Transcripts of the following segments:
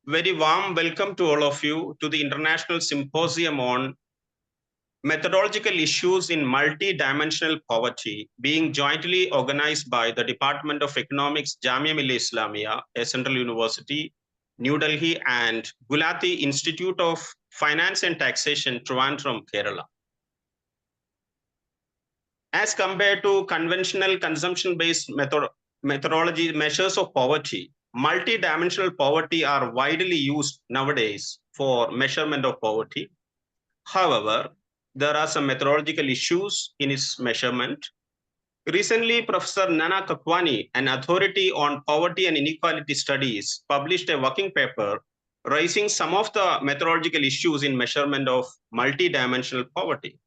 Very warm welcome to all of you to the International Symposium on Methodological Issues in Multi-Dimensional Poverty, being jointly organized by the Department of Economics, Jamia Millia Islamia, a central university, New Delhi, and Gulati Institute of Finance and Taxation, Trivandrum, Kerala. As compared to conventional consumption-based methodology measures of poverty, multi-dimensional poverty are widely used nowadays for measurement of poverty. However, there are some methodological issues in its measurement. Recently, Professor Nana Kakwani, an authority on poverty and inequality studies, published a working paper raising some of the methodological issues in measurement of multi-dimensional poverty.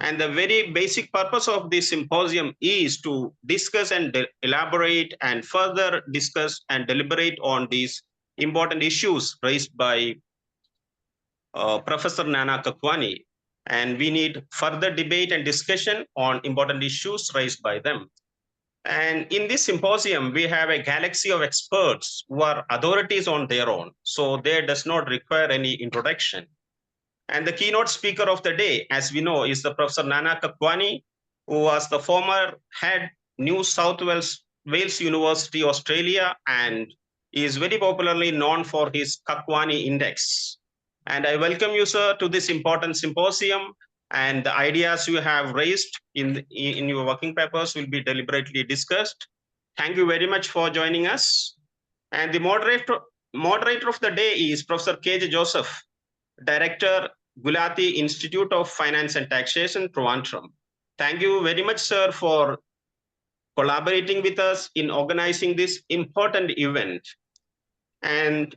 And the very basic purpose of this symposium is to discuss and elaborate and further discuss and deliberate on these important issues raised by Professor Nana Kakwani. And we need further debate and discussion on important issues raised by them. And in this symposium, we have a galaxy of experts who are authorities on their own. So there does not require any introduction. And the keynote speaker of the day, as we know, is the Professor Nana Kakwani, who was the former head New South Wales University, Australia, and is very popularly known for his Kakwani Index. And I welcome you, sir, to this important symposium. And the ideas you have raised in your working papers will be deliberately discussed. Thank you very much for joining us. And the moderator of the day is Professor K.J. Joseph, Director, Gulati Institute of Finance and Taxation, Trivandrum. Thank you very much, sir, for collaborating with us in organizing this important event. And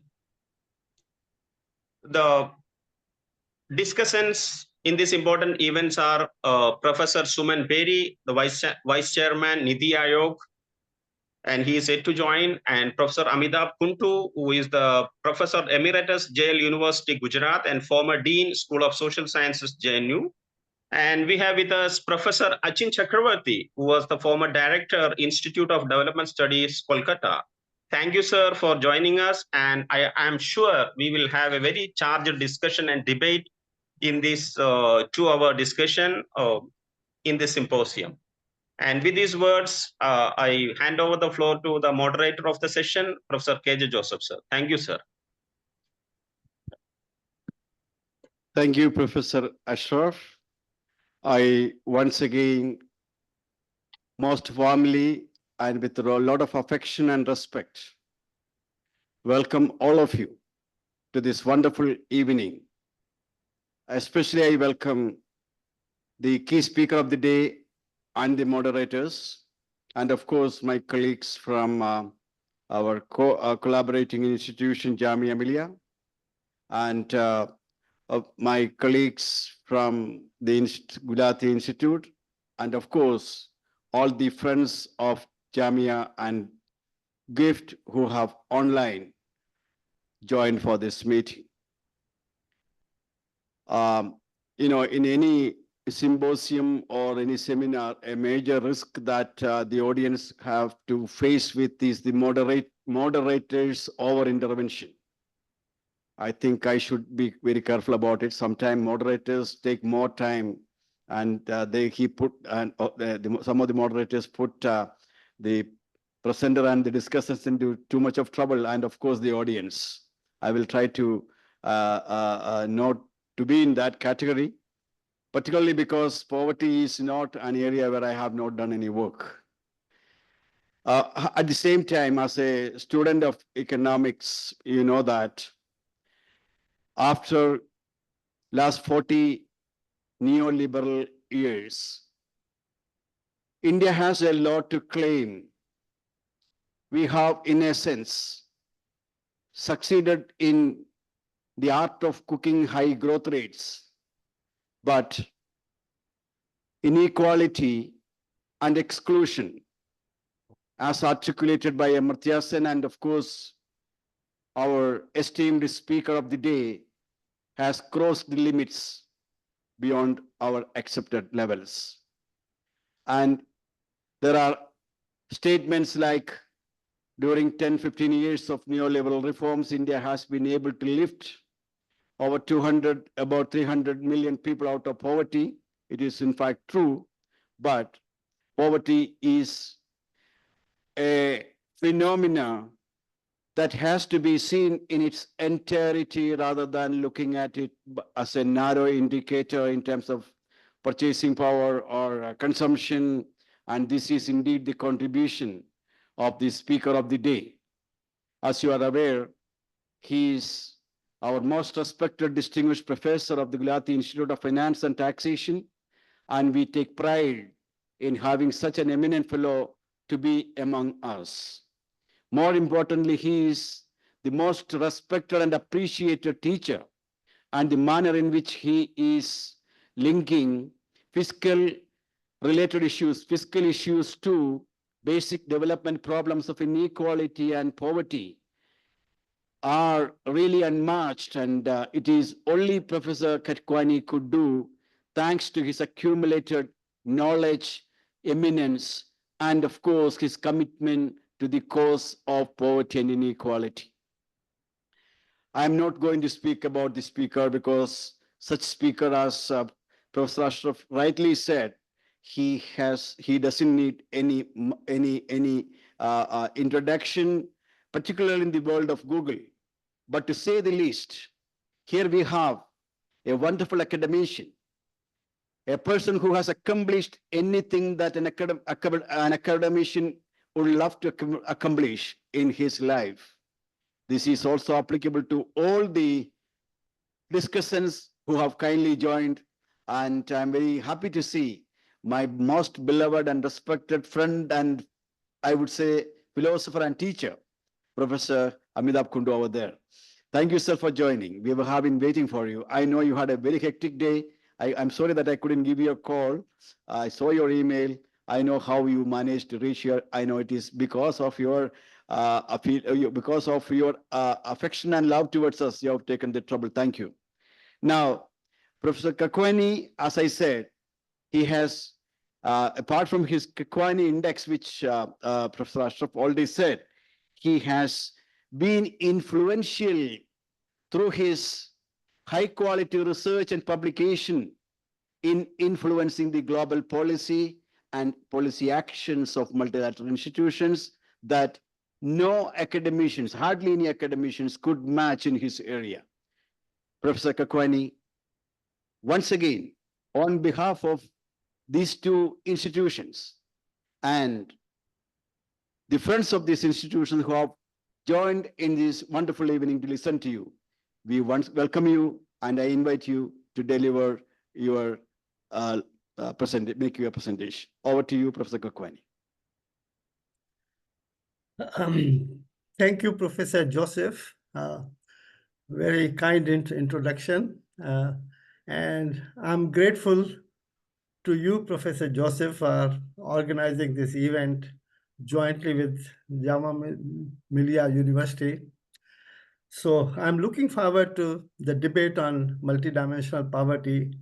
the discussions in these important events are Professor Suman Beri, the Vice Chairman, Niti Aayog, and he is yet to join, and Professor Amitabh Kuntu, who is the Professor Emeritus, JL University, Gujarat, and former Dean, School of Social Sciences, JNU. And we have with us Professor Achin Chakravarti, who was the former Director, Institute of Development Studies, Kolkata. Thank you, sir, for joining us, and I am sure we will have a very charged discussion and debate in this 2-hour discussion in this symposium. And with these words, I hand over the floor to the moderator of the session, Professor K.J. Joseph, sir. Thank you, sir. Thank you, Professor Ashraf. I once again most warmly and with a lot of affection and respect welcome all of you to this wonderful evening. Especially I welcome the key speaker of the day and the moderators, and of course my colleagues from our collaborating institution, Jamia Millia, and my colleagues from the Gulati Institute, and of course all the friends of Jamia and GIFT who have online joined for this meeting. In any symposium or any seminar, a major risk that the audience have to face with is the moderators over intervention. I think I should be very careful about it. Sometimes moderators take more time, and some of the moderators put the presenter and the discussants into too much of trouble, and of course the audience. I will try to not to be in that category, particularly because poverty is not an area where I have not done any work. At the same time, as a student of economics, you know that after last 40 neoliberal years, India has a lot to claim. We have, in a sense, succeeded in the art of cooking high growth rates, but inequality and exclusion, as articulated by Amartya Sen and of course our esteemed speaker of the day, has crossed the limits beyond our accepted levels. And there are statements like during 10, 15 years of neoliberal reforms, India has been able to lift over 200, about 300 million people out of poverty. It is in fact true, but poverty is a phenomena that has to be seen in its entirety rather than looking at it as a narrow indicator in terms of purchasing power or consumption. And this is indeed the contribution of the speaker of the day. As you are aware, he is our most respected distinguished professor of the Gulati Institute of Finance and Taxation, and we take pride in having such an eminent fellow to be among us. More importantly, he is the most respected and appreciated teacher, and the manner in which he is linking fiscal related issues, fiscal issues to basic development problems of inequality and poverty are really unmatched, and it is only Professor Katkwani could do, thanks to his accumulated knowledge, eminence, and of course, his commitment to the cause of poverty and inequality. I'm not going to speak about the speaker because such speaker as Professor Ashraf rightly said, he doesn't need any introduction, particularly in the world of Google. But to say the least, here we have a wonderful academician, a person who has accomplished anything that an academician would love to accomplish in his life. This is also applicable to all the discussants who have kindly joined, and I'm very happy to see my most beloved and respected friend and I would say philosopher and teacher, Professor Amitabh Kundu over there. Thank you, sir, for joining. We have been waiting for you. I know you had a very hectic day. I'm sorry that I couldn't give you a call. I saw your email. I know how you managed to reach here. I know it is because of your affection and love towards us. You have taken the trouble. Thank you. Now, Professor Kakwani, as I said, he has, apart from his Kakwani index, which Professor Ashraf already said, he has been influential through his high quality research and publication in influencing the global policy and policy actions of multilateral institutions that no academicians, hardly any academicians could match in his area. Professor Kakwani, once again, on behalf of these two institutions and the friends of these institutions who have joined in this wonderful evening to listen to you, we welcome you, and I invite you to deliver your make your presentation. Over to you, Professor Kakwani. Thank you, Professor Joseph. Very kind introduction. And I'm grateful to you, Professor Joseph, for organizing this event jointly with Jama Millia University. So I'm looking forward to the debate on multidimensional poverty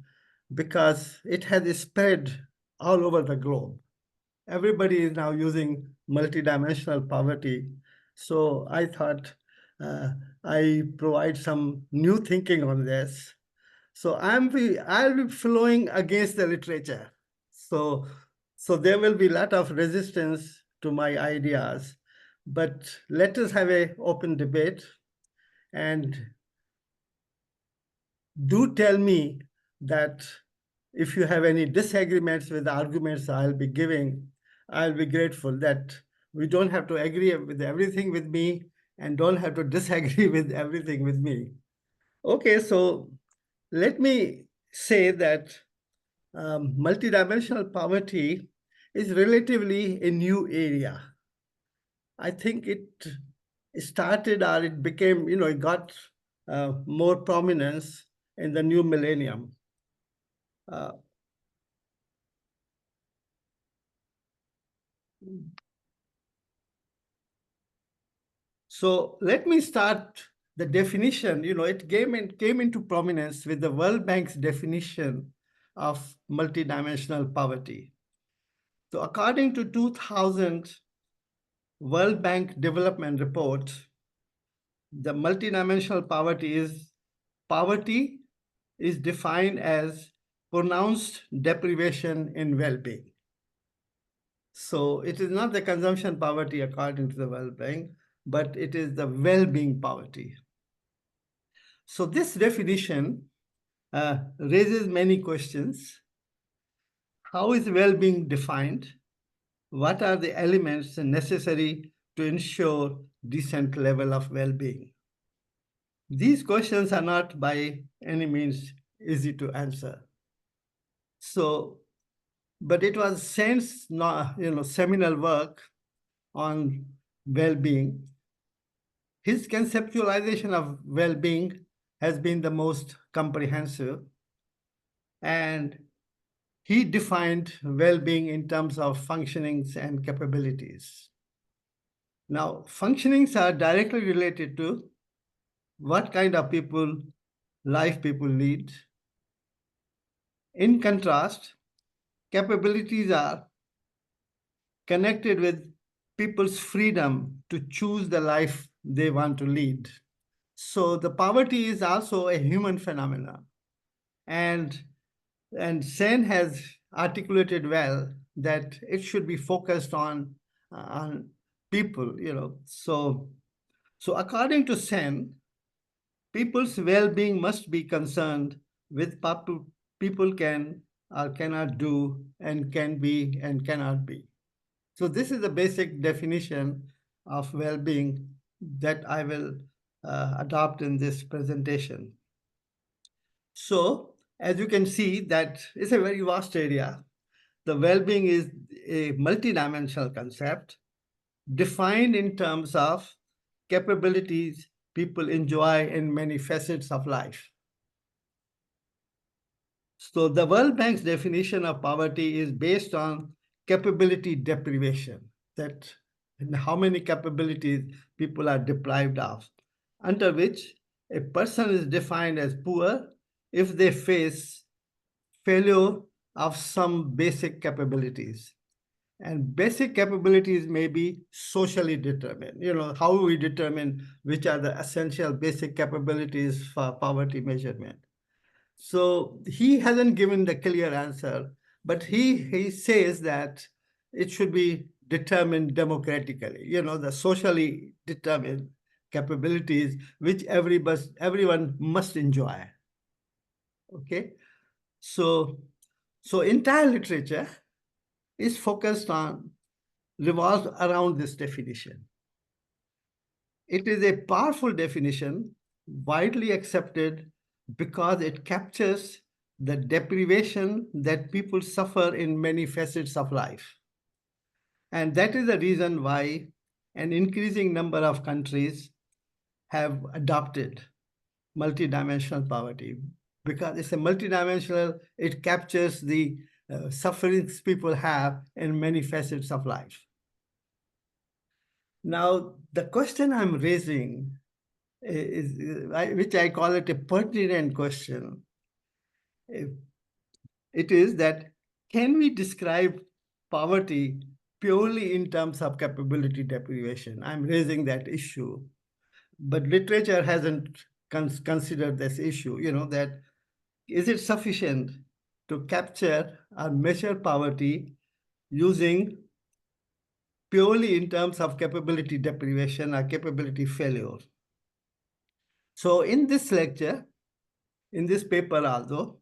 because it has spread all over the globe. Everybody is now using multidimensional poverty. So I thought I provide some new thinking on this. So I'll be flowing against the literature. So there will be a lot of resistance to my ideas, but let us have an open debate. And do tell me that if you have any disagreements with the arguments I'll be giving, I'll be grateful that we don't have to agree with everything with me and don't have to disagree with everything with me. Okay, so let me say that multidimensional poverty is relatively a new area. I think it started or it became, it got more prominence in the new millennium. So let me start the definition. It came into prominence with the World Bank's definition of multidimensional poverty. So according to 2000 World Bank Development Report, the multidimensional poverty is defined as pronounced deprivation in well-being. So it is not the consumption poverty according to the World Bank, but it is the well-being poverty. So this definition raises many questions. How is well-being defined? What are the elements necessary to ensure decent level of well-being? These questions are not by any means easy to answer. So, but it was Sen's seminal work on well-being. His conceptualization of well-being has been the most comprehensive, and he defined well-being in terms of functionings and capabilities. Now, functionings are directly related to what kind of life people lead. In contrast, capabilities are connected with people's freedom to choose the life they want to lead. So the poverty is also a human phenomenon. And Sen has articulated well that it should be focused on people, So according to Sen, people's well-being must be concerned with people can or cannot do and can be and cannot be. So this is the basic definition of well-being that I will adopt in this presentation. So as you can see, that is a very vast area. The well-being is a multidimensional concept defined in terms of capabilities people enjoy in many facets of life. So the World Bank's definition of poverty is based on capability deprivation, that how many capabilities people are deprived of, under which a person is defined as poor if they face failure of some basic capabilities. And basic capabilities may be socially determined. How we determine which are the essential basic capabilities for poverty measurement. So he hasn't given the clear answer, but he says that it should be determined democratically, the socially determined capabilities which everyone must enjoy. Okay, so entire literature is revolves around this definition. It is a powerful definition, widely accepted because it captures the deprivation that people suffer in many facets of life. And that is the reason why an increasing number of countries have adopted multidimensional poverty, because it's a multidimensional, it captures the sufferings people have in many facets of life. Now, the question I'm raising which I call it a pertinent question. It is that, can we describe poverty purely in terms of capability deprivation? I'm raising that issue, but literature hasn't considered this issue, that is it sufficient to capture or measure poverty using purely in terms of capability deprivation or capability failure? So in this lecture, in this paper also,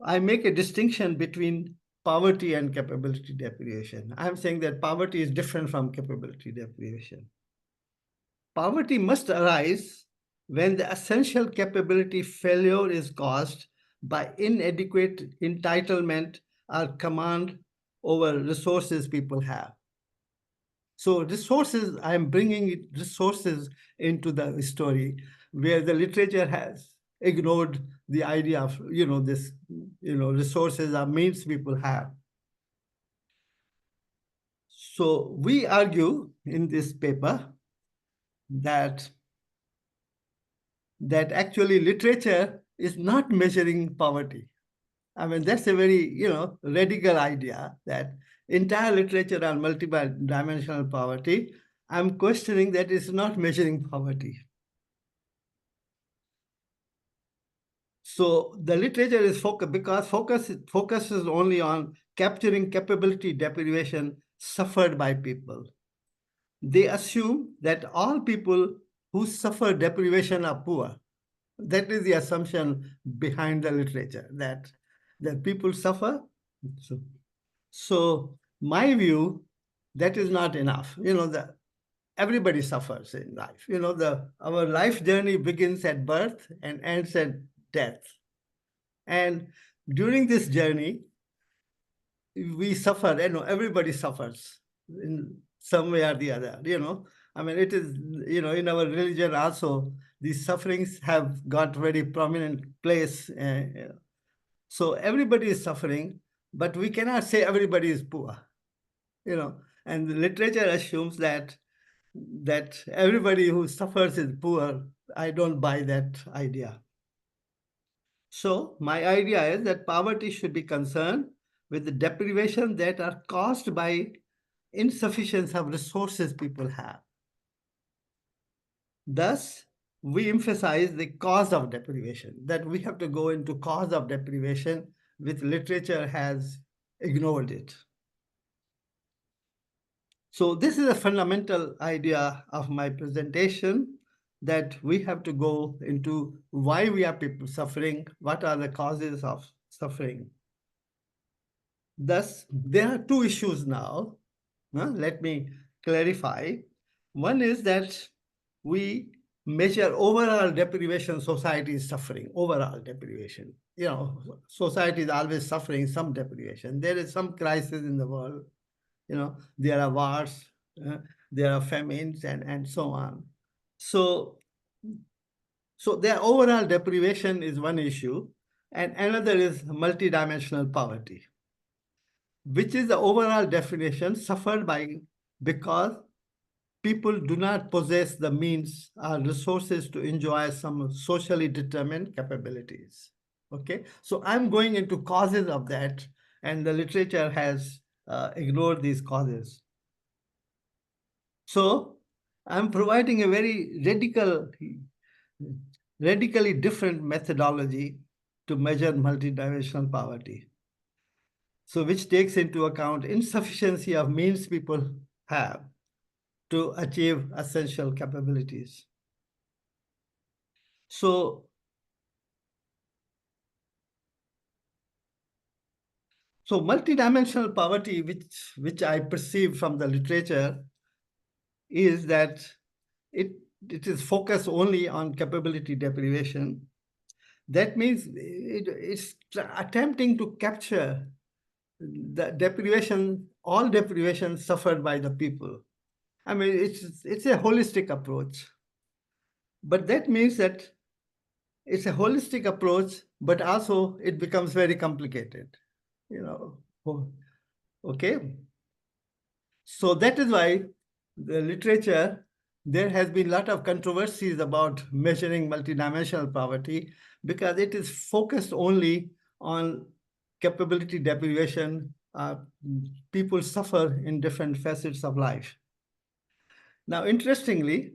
I make a distinction between poverty and capability deprivation. I'm saying that poverty is different from capability deprivation. Poverty must arise when the essential capability failure is caused by inadequate entitlement or command over resources people have. So resources, I'm bringing resources into the story where the literature has ignored the idea of, resources are means people have. So we argue in this paper that actually literature is not measuring poverty. I mean, that's a very, radical idea, that entire literature on multidimensional poverty, I'm questioning that it's not measuring poverty. So the literature is focuses only on capturing capability deprivation suffered by people. They assume that all people who suffer deprivation are poor. That is the assumption behind the literature, that people suffer. So my view, that is not enough. Everybody suffers in life. Our life journey begins at birth and ends at death. And during this journey, we suffer. Everybody suffers in some way or the other. I mean, it is, in our religion also, these sufferings have got very prominent place. So everybody is suffering, but we cannot say everybody is poor. And the literature assumes that everybody who suffers is poor. I don't buy that idea. So my idea is that poverty should be concerned with the deprivation that are caused by insufficiency of resources people have. Thus, we emphasize the cause of deprivation, that we have to go into cause of deprivation, which literature has ignored it. So this is a fundamental idea of my presentation, that we have to go into why we are people suffering, what are the causes of suffering. Thus, there are two issues now. Let me clarify. One is that we measure overall deprivation, society is suffering, overall deprivation. Society is always suffering some deprivation. There is some crisis in the world. There are wars, there are famines, and so on. So their overall deprivation is one issue, and another is multidimensional poverty, which is the overall definition suffered by because people do not possess the means or resources to enjoy some socially determined capabilities. Okay, so I'm going into causes of that, and the literature has ignored these causes. So I'm providing a very radically different methodology to measure multidimensional poverty. So which takes into account insufficiency of means people have to achieve essential capabilities. So multidimensional poverty, which I perceive from the literature, is that it is focused only on capability deprivation. That means it's attempting to capture the deprivation, all deprivation suffered by the people. I mean, it's a holistic approach. But that means that it's a holistic approach, but also it becomes very complicated. Okay. So that is why the literature, there has been a lot of controversies about measuring multidimensional poverty, because it is focused only on capability deprivation. People suffer in different facets of life. Now, interestingly,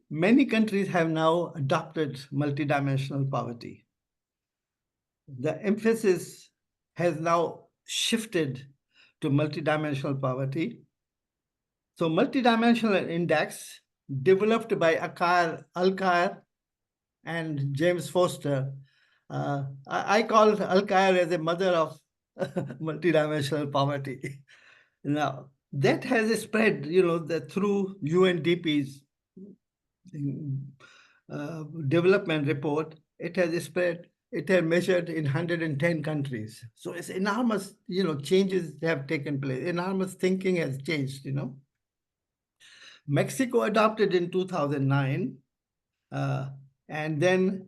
many countries have now adopted multidimensional poverty. The emphasis has now shifted to multidimensional poverty. So multidimensional index, developed by Alkire and James Foster. I call Alkire as a mother of multidimensional poverty. Now, that has spread, through UNDP's development report. It has spread. It has measured in 110 countries. So it's enormous, changes have taken place. Enormous thinking has changed, Mexico adopted in 2009, and then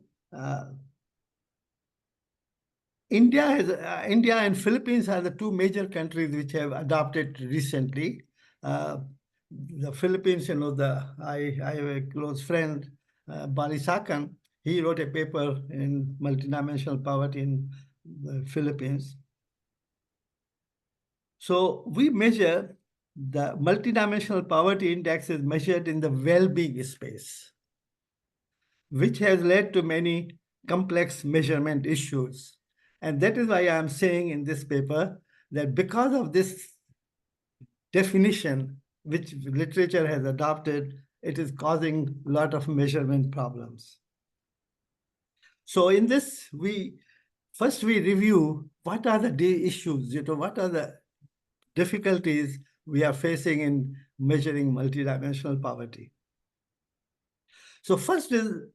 India and Philippines are the two major countries which have adopted recently. The Philippines, I have a close friend, Balisakan. He wrote a paper in multidimensional poverty in the Philippines. So we measure the multidimensional poverty index is measured in the well-being space, which has led to many complex measurement issues. And that is why I'm saying in this paper that because of this definition, which literature has adopted, it is causing a lot of measurement problems. So in this, first we review what are the issues, what are the difficulties we are facing in measuring multidimensional poverty. So first is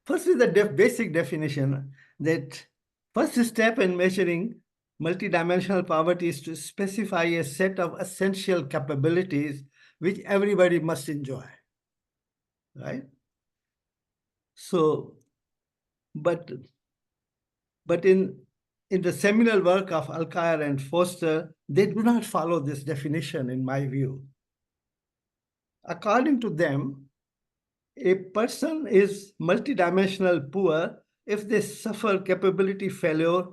the basic definition that first step in measuring multidimensional poverty is to specify a set of essential capabilities which everybody must enjoy, right? So, but in the seminal work of Alkire and Foster, they do not follow this definition, in my view. According to them, a person is multidimensional poor if they suffer capability failure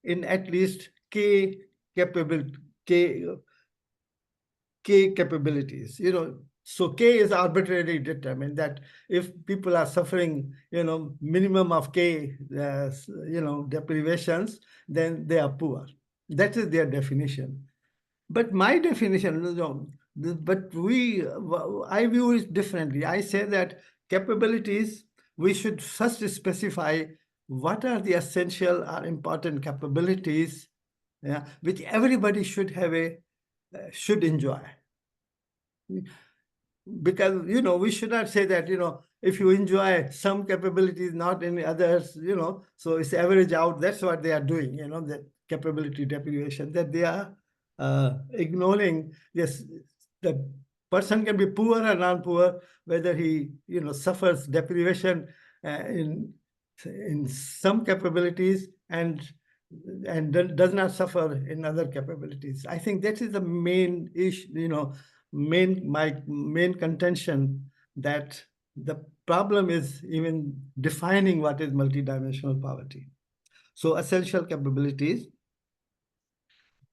in at least K capabilities. So K is arbitrarily determined, that if people are suffering, minimum of K, deprivations, then they are poor. That is their definition. But my definition, I view it differently. I say that capabilities, we should first specify what are the essential or important capabilities, which everybody should should enjoy. Because, we should not say that, if you enjoy some capabilities, not any others, so it's average out. That's what they are doing, the capability deprivation, that they are ignoring. Yes, the person can be poor or non-poor, whether he, suffers deprivation in some capabilities and does not suffer in other capabilities. I think that is the main issue, my main contention, that the problem is even defining what is multidimensional poverty. So essential capabilities.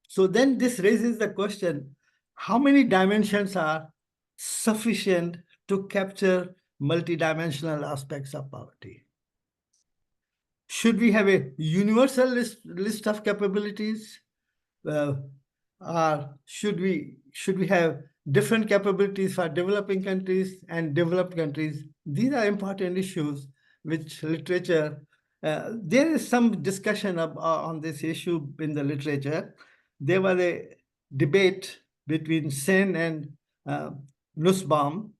So then this raises the question, how many dimensions are sufficient to capture multidimensional aspects of poverty? Should we have a universal list of capabilities? Or should we have different capabilities for developing countries and developed countries? These are important issues which literature, there is some discussion on this issue in the literature. There was a debate between Sen and Nussbaum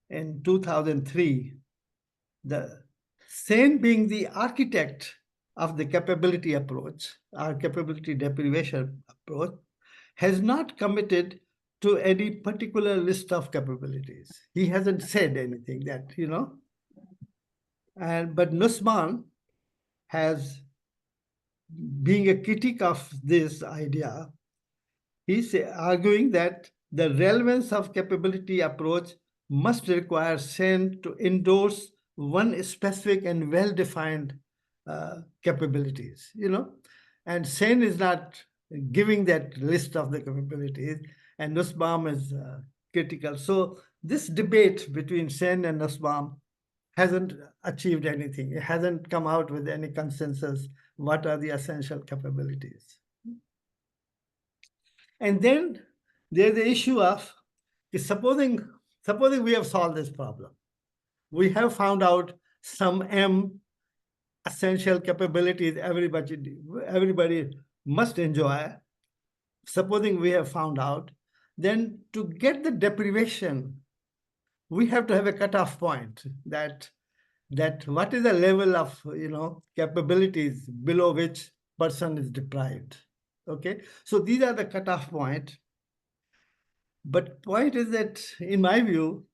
in 2003. Sen being the architect of the capability approach, our capability deprivation approach, has not committed to any particular list of capabilities. He hasn't said anything that, but Nussbaum has, being a critic of this idea, he's arguing that the relevance of capability approach must require Sen to endorse one specific and well-defined capabilities, and Sen is not giving that list of the capabilities, and Nussbaum is critical. So this debate between Sen and Nussbaum hasn't achieved anything. It hasn't come out with any consensus. What are the essential capabilities? And then there's the issue of, supposing we have solved this problem. We have found out some M essential capabilities everybody must enjoy. Supposing we have found out, then to get the deprivation, we have to have a cutoff point that what is the level of capabilities below which person is deprived. Okay, so these are the cutoff point. But point is that, in my view,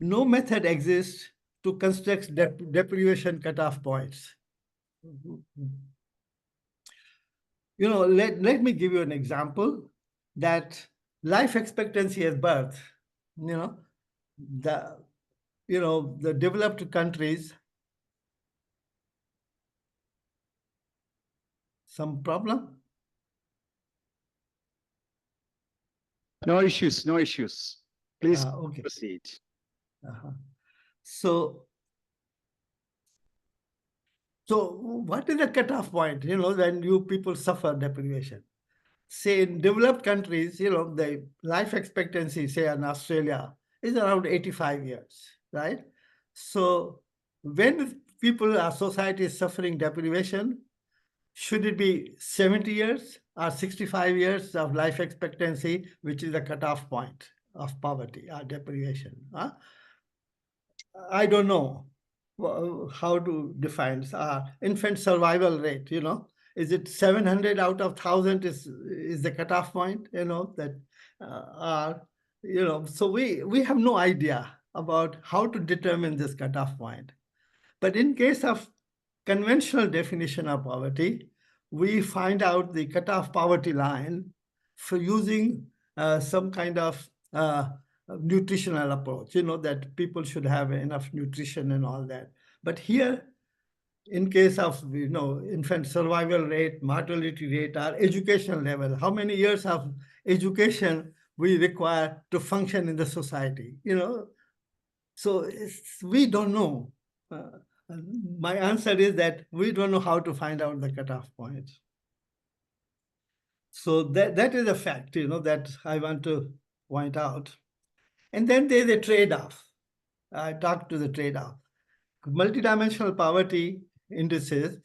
no method exists to construct deprivation cutoff points. Let me give you an example, that life expectancy at birth, the developed countries, some problem? No issues, no issues. Please Okay. proceed. So what is the cutoff point, when you people suffer deprivation? Say in developed countries, the life expectancy, say in Australia, is around 85 years, right? So when people, our society is suffering deprivation, should it be 70 years or 65 years of life expectancy, which is the cutoff point of poverty or deprivation? Huh? I don't know how to define infant survival rate. Is it 700 out of 1,000 is the cutoff point? That are so we have no idea about how to determine this cutoff point. But in case of conventional definition of poverty, we find out the cutoff poverty line for using some kind of nutritional approach, that people should have enough nutrition and all that. But here, in case of, infant survival rate, mortality rate, or educational level, how many years of education we require to function in the society, So we don't know. My answer is that we don't know how to find out the cutoff point. So that is a fact, that I want to point out. And then there's a trade-off. I talked to the trade-off. Multidimensional poverty indices,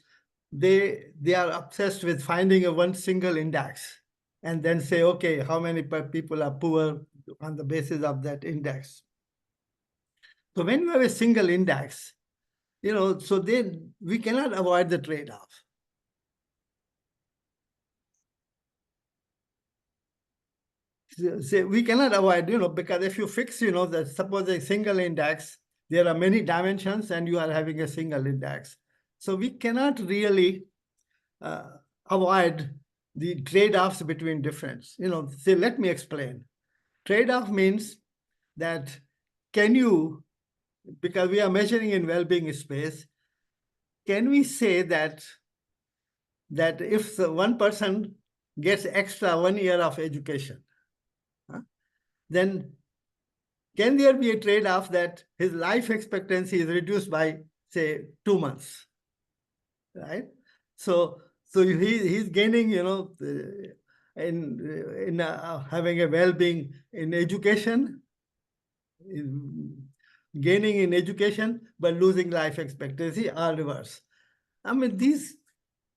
they are obsessed with finding a one single index and then say, okay, how many people are poor on the basis of that index. So when you have a single index, so then we cannot avoid the trade-off. So we cannot avoid, because if you fix, that suppose a single index, there are many dimensions and you are having a single index. So we cannot really avoid the trade-offs between difference. Say, let me explain. Trade-off means that can you, because we are measuring in well-being space, can we say that if one person gets extra 1 year of education, then can there be a trade-off that his life expectancy is reduced by, say, 2 months, right? So he's gaining, in having a well-being in education, gaining in education, but losing life expectancy or reverse. I mean, these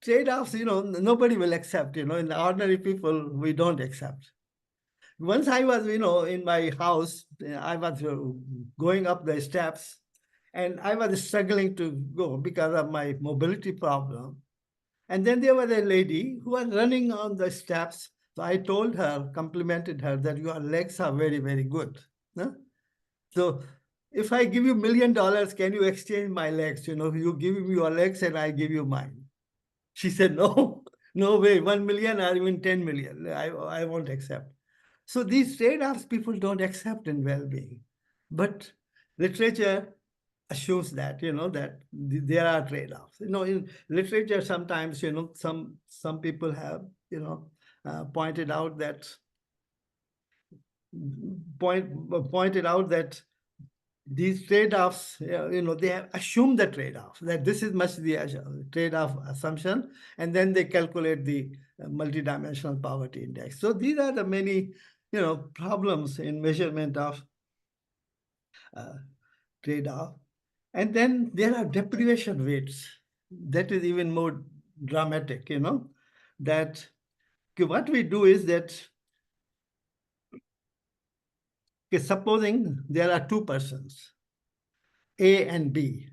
trade-offs, nobody will accept, in the ordinary people, we don't accept. Once I was, in my house, I was going up the steps and I was struggling to go because of my mobility problem. And then there was a lady who was running on the steps. So I told her, complimented her that your legs are very, very good. Huh? So if I give you $1 million, can you exchange my legs? You give me your legs and I give you mine. She said, no, no way, 1 million or even 10 million. I won't accept. So these trade-offs people don't accept in well-being. But literature assumes that, that there are trade-offs. In literature, sometimes, some people have, pointed out that these trade-offs, they have assumed the trade-off, that this is much the trade-off assumption, and then they calculate the multidimensional poverty index. So these are the many, problems in measurement of trade-off. And then there are deprivation rates. That is even more dramatic, that what we do is that, supposing there are two persons, A and B.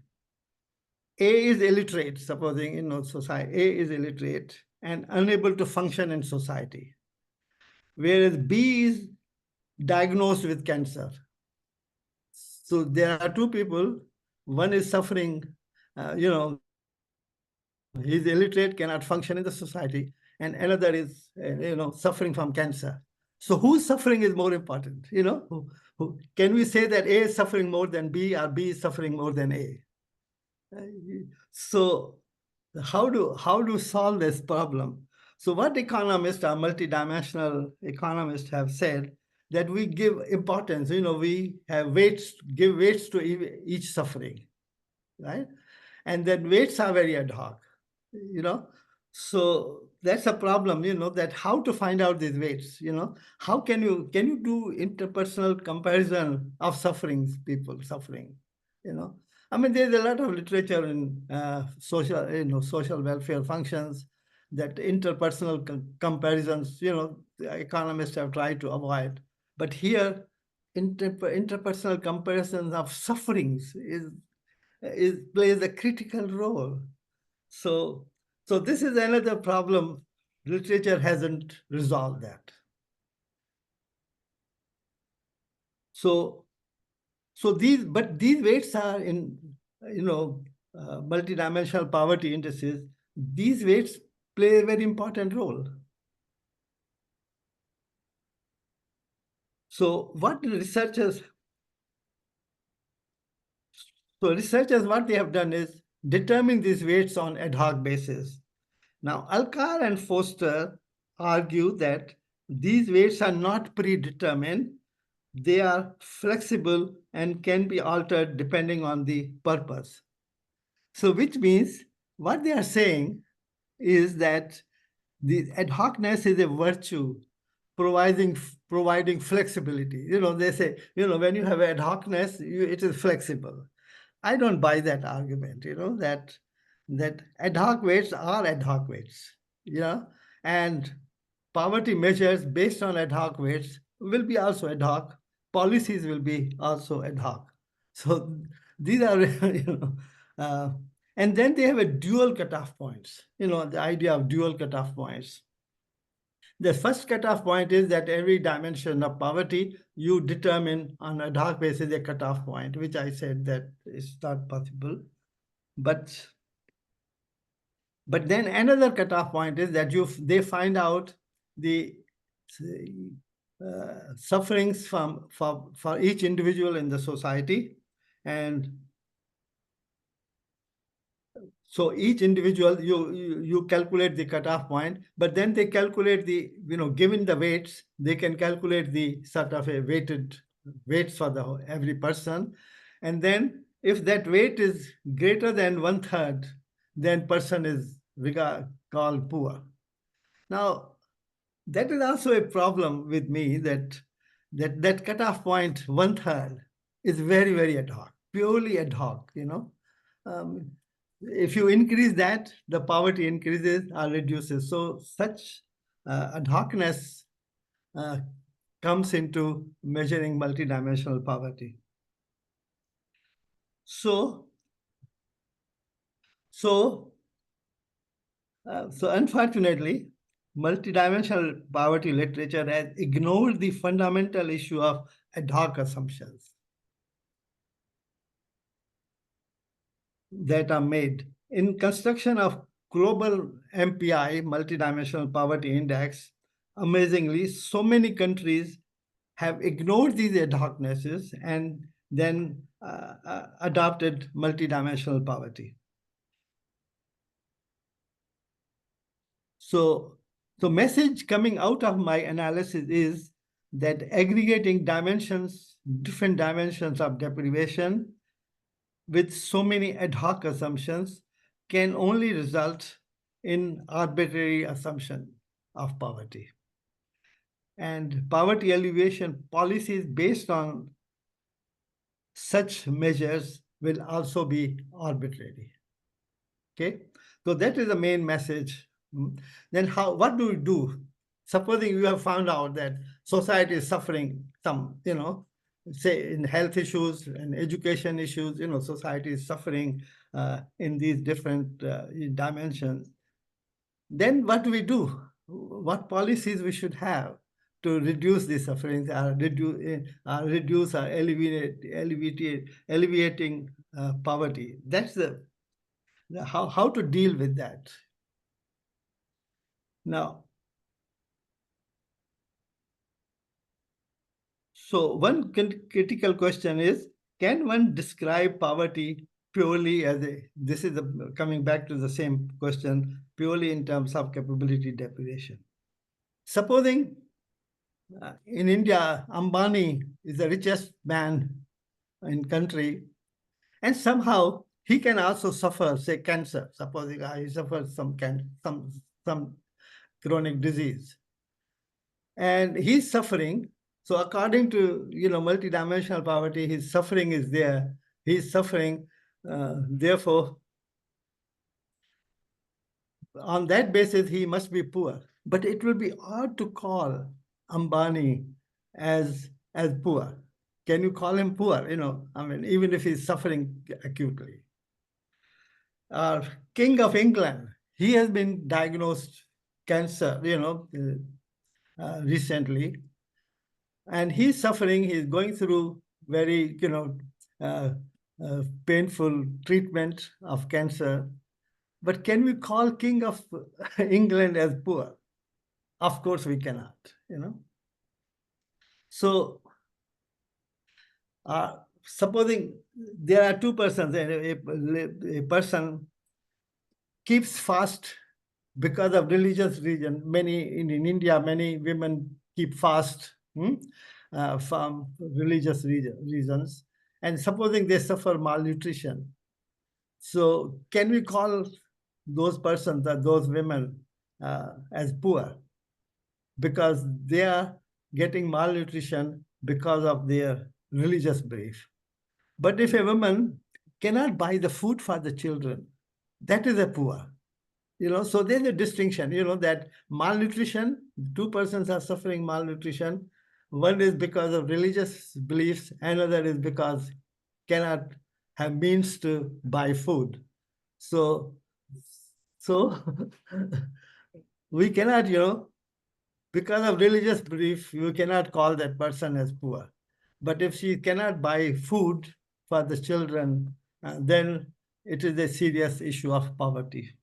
A is illiterate, supposing, society, A is illiterate and unable to function in society, whereas B is diagnosed with cancer. So there are two people, one is suffering, he's illiterate, cannot function in the society, and another is, suffering from cancer. So whose suffering is more important? Can we say that A is suffering more than B or B is suffering more than A? So how to solve this problem? So what economists, multidimensional economists have said that we give importance, we have weights, give weights to each suffering, right? And then weights are very ad hoc, so that's a problem, that how to find out these weights, how can you do interpersonal comparison of sufferings, people suffering, I mean, there's a lot of literature in social welfare functions, that interpersonal comparisons, the economists have tried to avoid. But here, interpersonal comparisons of sufferings plays a critical role. So this is another problem. Literature hasn't resolved that. So these weights are in, multidimensional poverty indices. These weights play a very important role. So what researchers, what they have done is determine these weights on ad hoc basis. Now, Alcar and Foster argue that these weights are not predetermined. They are flexible and can be altered depending on the purpose. So which means what they are saying is that the ad hocness is a virtue, providing flexibility. They say, when you have ad hocness, it is flexible. I don't buy that argument, that ad hoc weights are ad hoc weights, and poverty measures based on ad hoc weights will be also ad hoc. Policies will be also ad hoc. So these are, and then they have a dual cutoff points, the idea of dual cutoff points. The first cutoff point is that every dimension of poverty, you determine on ad hoc basis a cutoff point, which I said that is not possible. But then another cutoff point is that they find out the sufferings for each individual in the society, and so each individual, you calculate the cutoff point, but then they calculate the, given the weights, they can calculate the sort of a weights for every person. And then if that weight is greater than 1/3, then person is called poor. Now, that is also a problem with me, that cutoff point 1/3 is very, very ad hoc, purely ad hoc, if you increase that, the poverty increases or reduces. So such ad hocness comes into measuring multidimensional poverty. So unfortunately, multidimensional poverty literature has ignored the fundamental issue of ad hoc assumptions that are made. In construction of global MPI, Multidimensional Poverty Index, amazingly, so many countries have ignored these ad hocnesses and then adopted multidimensional poverty. So the message coming out of my analysis is that aggregating different dimensions of deprivation with so many ad hoc assumptions can only result in arbitrary assumption of poverty. And poverty alleviation policies based on such measures will also be arbitrary. Okay, so that is the main message. Then what do we do? Supposing you have found out that society is suffering some, say in health issues and education issues, society is suffering in these different dimensions. Then what do we do? What policies we should have to reduce the sufferings, reduce or alleviating poverty? That's how to deal with that. Now, so one critical question is, can one describe poverty purely as this is coming back to the same question, purely in terms of capability deprivation? Supposing in India, Ambani is the richest man in country, and somehow he can also suffer, say, cancer. Supposing he suffers some chronic disease, and he's suffering. So according to multidimensional poverty, his suffering is there. He's suffering. Therefore, on that basis, he must be poor. But it will be odd to call Ambani as poor. Can you call him poor? I mean, even if he's suffering acutely. King of England, he has been diagnosed cancer, recently, and he's suffering. He's going through very, painful treatment of cancer. But can we call King of England as poor? Of course we cannot, So supposing there are two persons, a person keeps fast because of religious reason. In India, many women keep fast from religious reasons. And supposing they suffer malnutrition. So can we call those persons, those women, as poor? Because they are getting malnutrition because of their religious belief. But if a woman cannot buy the food for the children, that is a poor. So there's a distinction, that malnutrition, two persons are suffering malnutrition. One is because of religious beliefs, another is because cannot have means to buy food. So we cannot, because of religious belief, you cannot call that person as poor. But if she cannot buy food for the children, then it is a serious issue of poverty.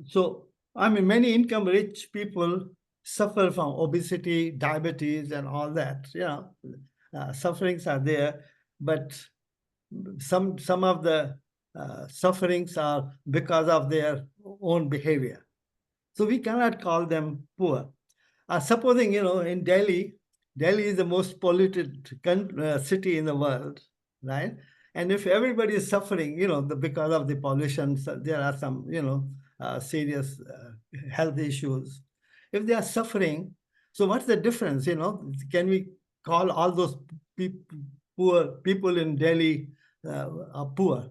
So, I mean, many income-rich people suffer from obesity, diabetes, and all that. Sufferings are there, but some of the sufferings are because of their own behavior. So we cannot call them poor. Supposing, in Delhi is the most polluted city in the world, right? And if everybody is suffering, because of the pollution, so there are some, serious health issues. If they are suffering, so what's the difference? Can we call all those poor people in Delhi are poor?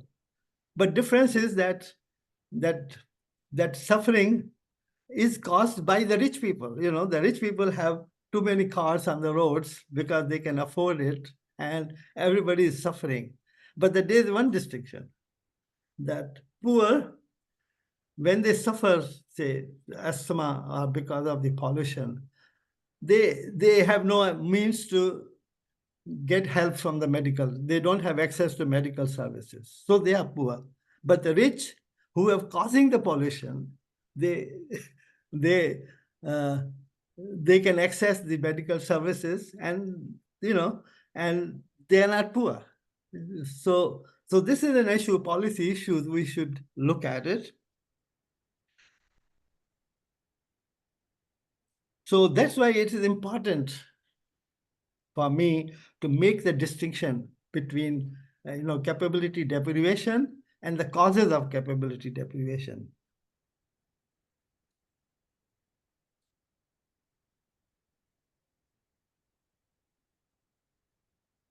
But difference is that suffering is caused by the rich people. The rich people have too many cars on the roads because they can afford it, and everybody is suffering. But there is one distinction, that poor, when they suffer, say, asthma or because of the pollution, they have no means to get help from the medical. They don't have access to medical services, so they are poor. But the rich, who are causing the pollution, they can access the medical services, and and they are not poor. So this is an issue, policy issues. We should look at it. So that's why it is important for me to make the distinction between capability deprivation and the causes of capability deprivation.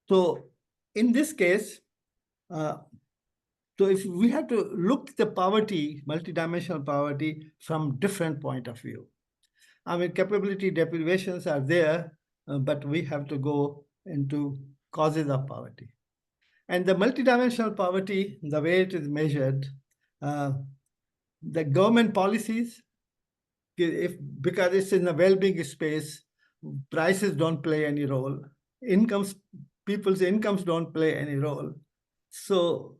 So in this case, so if we have to look the poverty, multidimensional poverty, from different point of view. I mean, capability deprivations are there, but we have to go into causes of poverty. And the multidimensional poverty, the way it is measured, the government policies, because it's in the well-being space, prices don't play any role. People's incomes don't play any role. So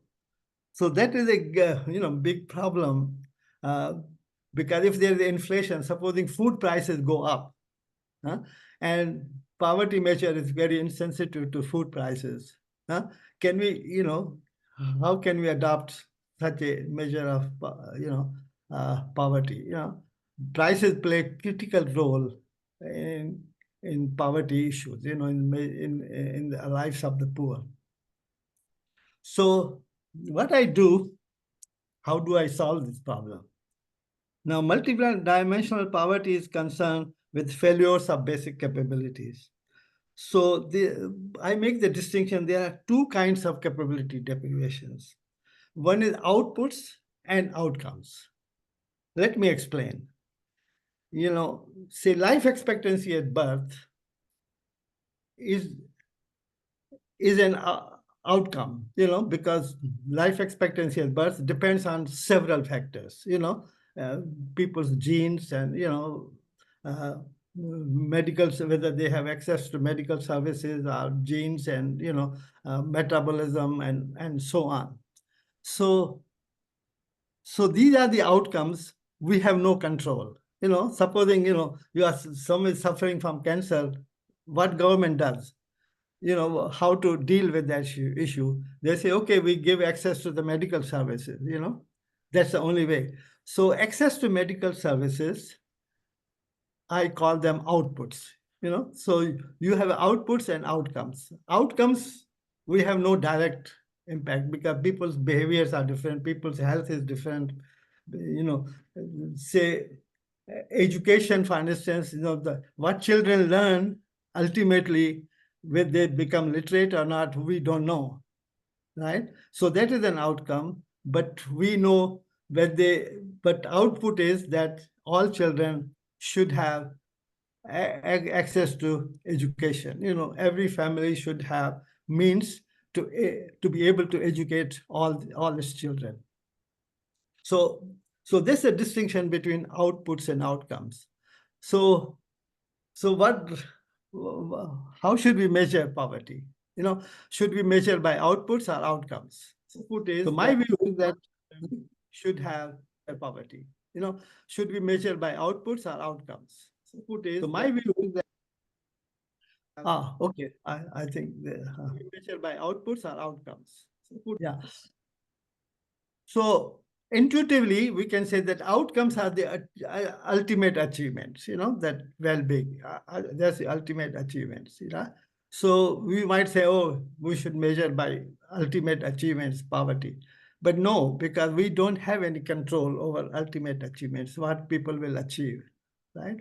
that is a big problem, because if there is inflation, supposing food prices go up, and poverty measure is very insensitive to food prices, can we, how can we adopt such a measure of, poverty. Prices play a critical role in poverty issues, in the lives of the poor. So what I do, how do I solve this problem? Now, multi-dimensional poverty is concerned with failures of basic capabilities. So I make the distinction, there are two kinds of capability deprivations. One is outputs and outcomes. Let me explain. Say life expectancy at birth is an outcome, because life expectancy at birth depends on several factors, people's genes and, medical, whether they have access to medical services or genes and, metabolism and so on. So these are the outcomes we have no control. Supposing, someone is suffering from cancer, what government does? How to deal with that issue. They say, okay, we give access to the medical services, that's the only way. So access to medical services, I call them outputs, so you have outputs and outcomes. Outcomes, we have no direct impact because people's behaviors are different, people's health is different, say education, for instance, what children learn ultimately, whether they become literate or not, we don't know, right? So that is an outcome, but we know but output is that all children should have access to education. Every family should have means to be able to educate all its children. So there's a distinction between outputs and outcomes. So how should we measure poverty? Should we measure by outputs or outcomes? So my view is that we should have a poverty. Should we measure by outputs or outcomes? So my view is that okay. I think we measure by outputs or outcomes. Yeah. So intuitively, we can say that outcomes are the ultimate achievements, that well-being, that's the ultimate achievements, So we might say, oh, we should measure by ultimate achievements, poverty. But no, because we don't have any control over ultimate achievements, what people will achieve, right?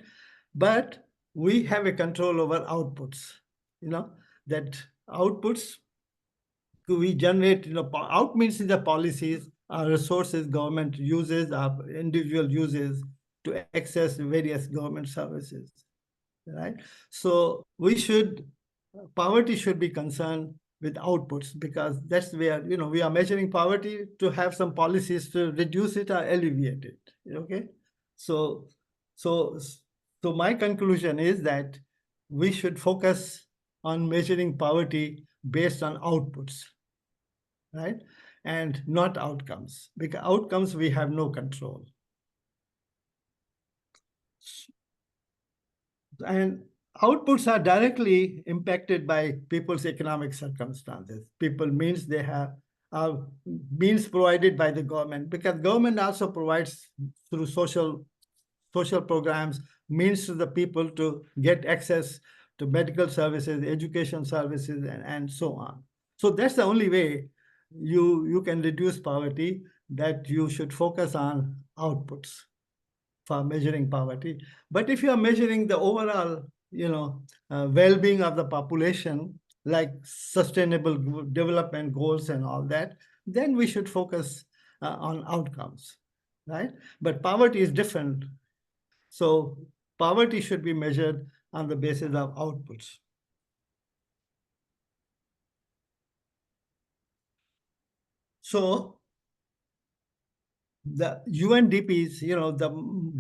But we have a control over outputs, that outputs we generate, out means the policies, resources government uses, individual uses to access various government services, right? So poverty should be concerned with outputs because that's where, we are measuring poverty to have some policies to reduce it or alleviate it, okay? So my conclusion is that we should focus on measuring poverty based on outputs, right? And not outcomes, because outcomes we have no control. And outputs are directly impacted by people's economic circumstances. People means they have means provided by the government, because government also provides through social programs means to the people to get access to medical services, education services, and so on. So that's the only way you can reduce poverty, that you should focus on outputs for measuring poverty. But if you are measuring the overall, well-being of the population, like sustainable development goals and all that, then we should focus on outcomes, right? But poverty is different. So poverty should be measured on the basis of outputs. So the UNDP's, the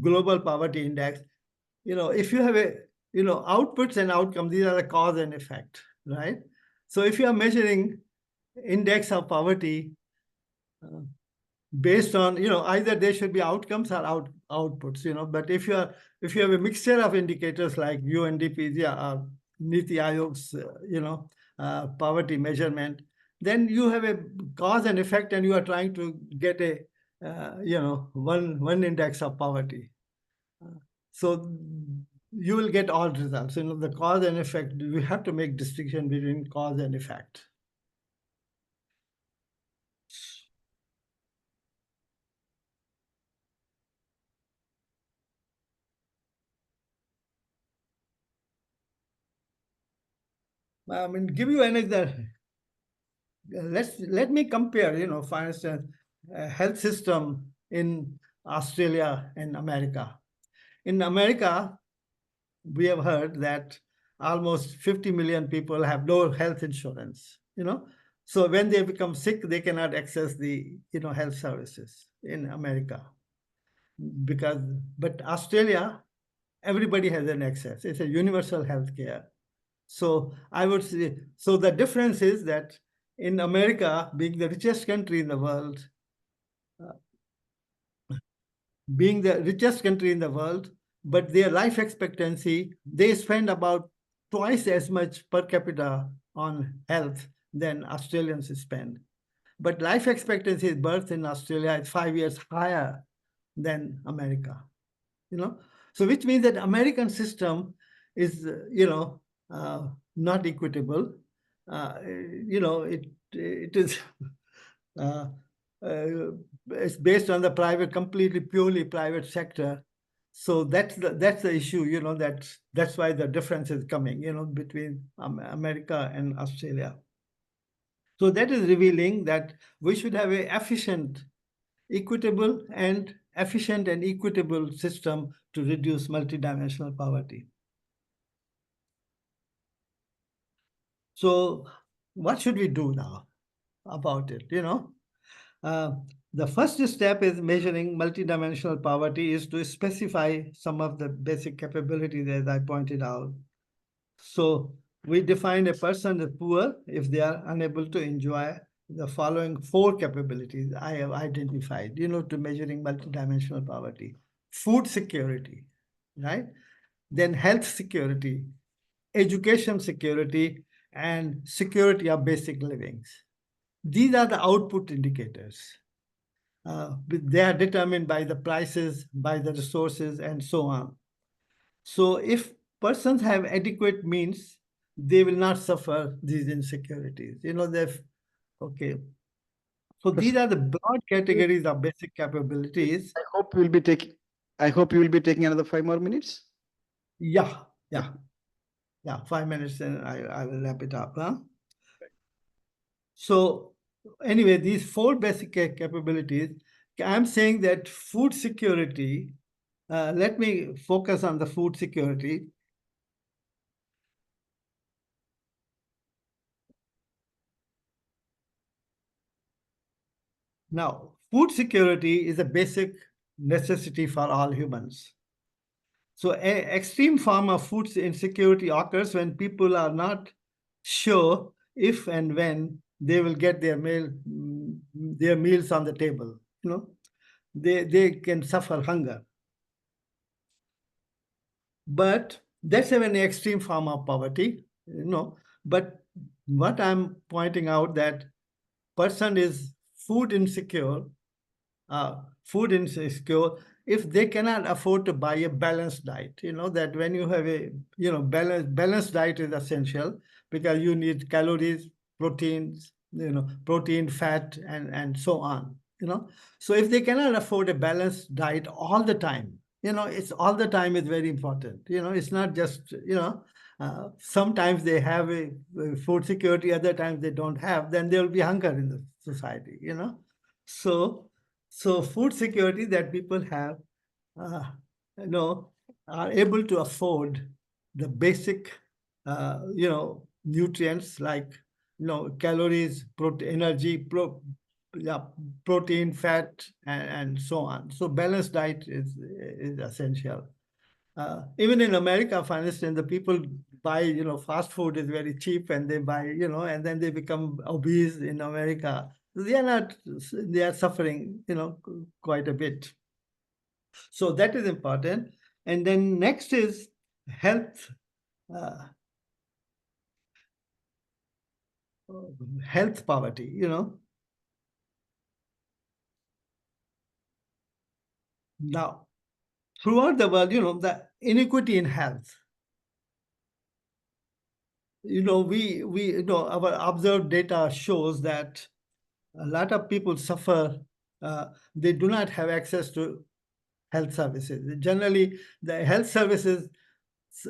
Global Poverty Index, if you have outputs and outcomes, these are the cause and effect, right? So if you are measuring index of poverty based on, either there should be outcomes or outputs, but if you have a mixture of indicators like UNDP's or Niti Aayog's, poverty measurement, then you have a cause and effect and you are trying to get a one index of poverty. So you will get odd results. The cause and effect, we have to make distinction between cause and effect. Give you an example. Let me compare, for instance, health system in Australia and America. In America, we have heard that almost 50 million people have no health insurance, So when they become sick, they cannot access the, health services in America. But Australia, everybody has an access. It's a universal health care. So I would say, so the difference is that in America, being the richest country in the world, but their life expectancy, they spend about twice as much per capita on health than Australians spend. But life expectancy at birth in Australia is 5 years higher than America, So which means that American system is, not equitable. It is it's based on the completely purely private sector. So that's the issue, that's why the difference is coming, between America and Australia. So that is revealing that we should have a efficient and equitable system to reduce multidimensional poverty. So what should we do now about it? The first step is measuring multidimensional poverty is to specify some of the basic capabilities, as I pointed out. So we define a person as poor if they are unable to enjoy the following 4 capabilities I have identified, to measuring multidimensional poverty. Food security, right? Then health security, education security, and security of basic livings. These are the output indicators. They are determined by the prices, by the resources, and so on. So if persons have adequate means, they will not suffer these insecurities. Okay. So these are the broad categories of basic capabilities. I hope you will be taking another 5 more minutes. Yeah. 5 minutes, and I will wrap it up. So anyway, these 4 basic capabilities, I'm saying that food security, let me focus on the food security. Now, food security is a basic necessity for all humans. So an extreme form of food insecurity occurs when people are not sure if and when they will get their meals on the table. They can suffer hunger. But that's an extreme form of poverty, But what I'm pointing out that person is food insecure if they cannot afford to buy a balanced diet. That when you have a balanced diet is essential because you need calories, proteins, protein, fat, and so on. So if they cannot afford a balanced diet all the time, it's all the time is very important. It's not just sometimes they have a food security, other times they don't have, then there will be hunger in the society. So food security that people have, are able to afford the basic, nutrients like, calories, energy, protein, fat, and so on. So balanced diet is essential. Even in America, for instance, the people buy, fast food is very cheap, and they buy, and then they become obese in America. They are suffering, quite a bit. So that is important. And then next is health. Health poverty, Now, throughout the world, the inequity in health, our observed data shows that a lot of people suffer. They do not have access to health services. Generally, the health services,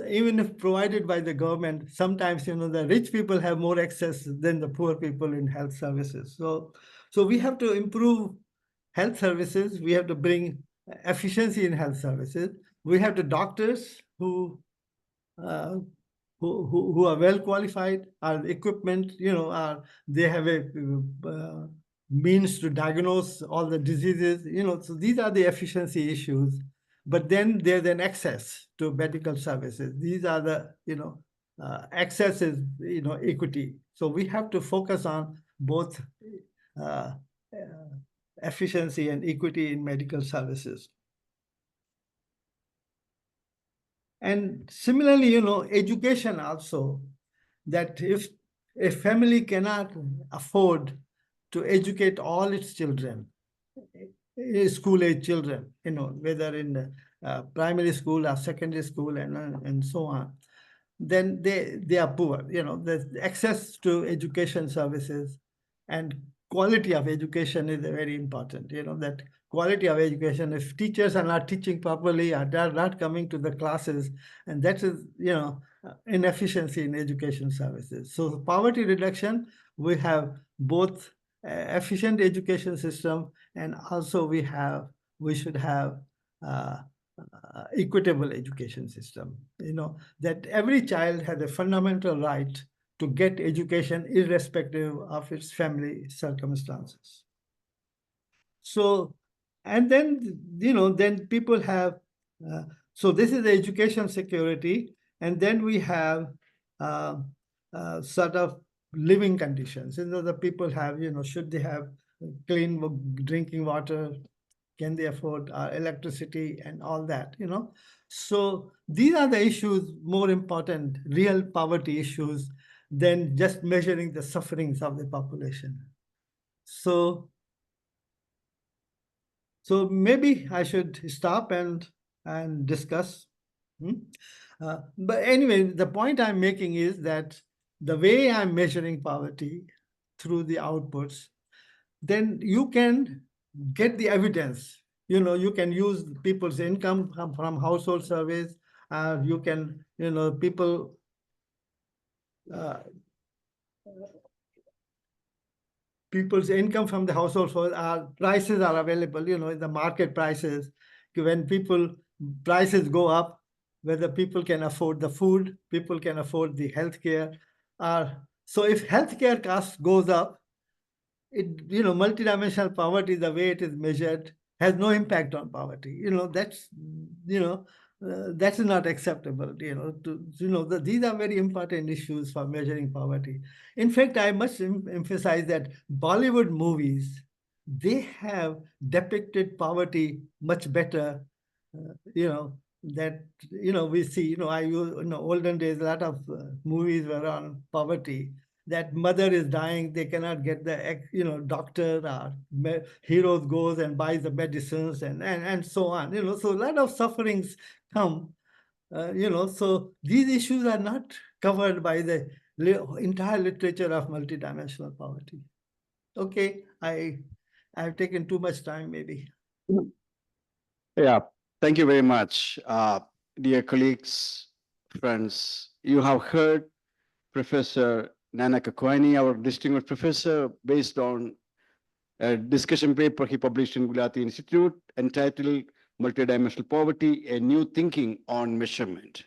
even if provided by the government, sometimes the rich people have more access than the poor people in health services. So we have to improve health services. We have to bring efficiency in health services. We have the doctors uh, who are well qualified, our equipment, they have a means to diagnose all the diseases, so these are the efficiency issues. But then there's an access to medical services. These are the, access is, equity. So we have to focus on both uh, efficiency and equity in medical services. And similarly, education also, that if a family cannot afford to educate all its children, school age children, whether in primary school or secondary school and so on, then they are poor. The access to education services and quality of education is very important. That quality of education, if teachers are not teaching properly or they're not coming to the classes, and that is, inefficiency in education services. So poverty reduction, we have both efficient education system, and also we should have equitable education system, that every child has a fundamental right to get education irrespective of its family circumstances. So, and then, then people have, so this is the education security, and then we have sort of living conditions. The people have, should they have clean drinking water, can they afford electricity and all that, So these are the issues, more important, real poverty issues, than just measuring the sufferings of the population. So maybe I should stop and discuss. But anyway, the point I'm making is that the way I'm measuring poverty through the outputs, then you can get the evidence. You can use people's income from household surveys. You can, people people's income from the household prices are available, the market prices. When prices go up, whether people can afford the food, people can afford the healthcare. So if healthcare cost goes up, multidimensional poverty, the way it is measured, has no impact on poverty. That's not acceptable. These are very important issues for measuring poverty. In fact, I must emphasize that Bollywood movies, they have depicted poverty much better. That we see. Olden days, a lot of movies were on poverty. That mother is dying, they cannot get the doctor, or heroes goes and buys the medicines and so on. So a lot of sufferings come. So these issues are not covered by the entire literature of multidimensional poverty. Okay, I've taken too much time, maybe. Yeah, thank you very much. Dear colleagues, friends, you have heard Professor Nana Kakwani, our distinguished professor, based on a discussion paper he published in Gulati Institute entitled Multidimensional Poverty, a New Thinking on Measurement.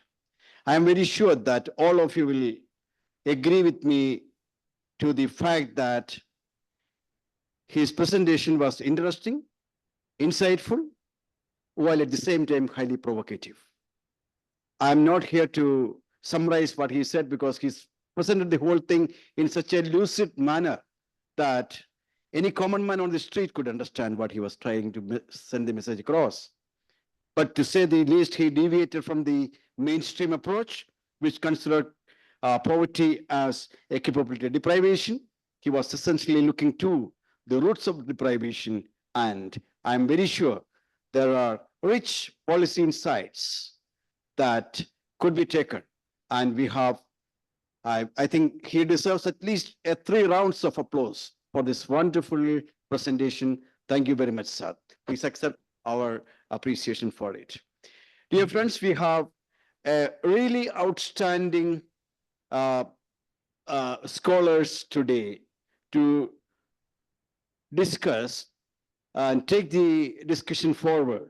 I am very sure that all of you will agree with me to the fact that his presentation was interesting, insightful, while at the same time highly provocative. I'm not here to summarize what he said because he's presented the whole thing in such a lucid manner that any common man on the street could understand what he was trying to send the message across. But to say the least, he deviated from the mainstream approach, which considered poverty as a capability deprivation. He was essentially looking to the roots of deprivation. And I'm very sure there are rich policy insights that could be taken. And we have, I think he deserves at least 3 rounds of applause for this wonderful presentation. Thank you very much, sir. Please accept our appreciation for it. Dear friends, we have a really outstanding scholars today to discuss and take the discussion forward.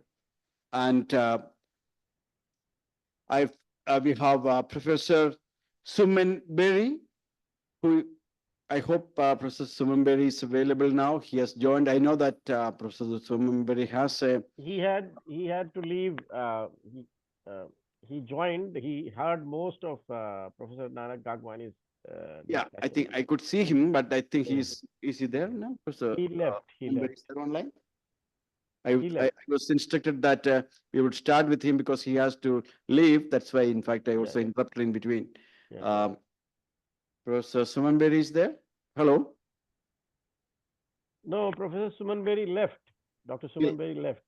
And we have Professor Suman Berry, who I hope Professor Suman Berry is available now. He has joined. I know that Professor Suman Berry has a. He had to leave. He joined. He heard most of Professor Nanak Gagwani's. Yeah, I discussion. think I could see him, but I think Yeah. is he there now? Professor, He left. He Suman Berry, left. is there online? He I left. was instructed that we would start with him because he has to leave. That's why, in fact, I also Yeah. interrupted in between. Yeah. Professor Suman Berry is there? Hello? No, Professor Sumanberi left. Dr. Sumanberi left.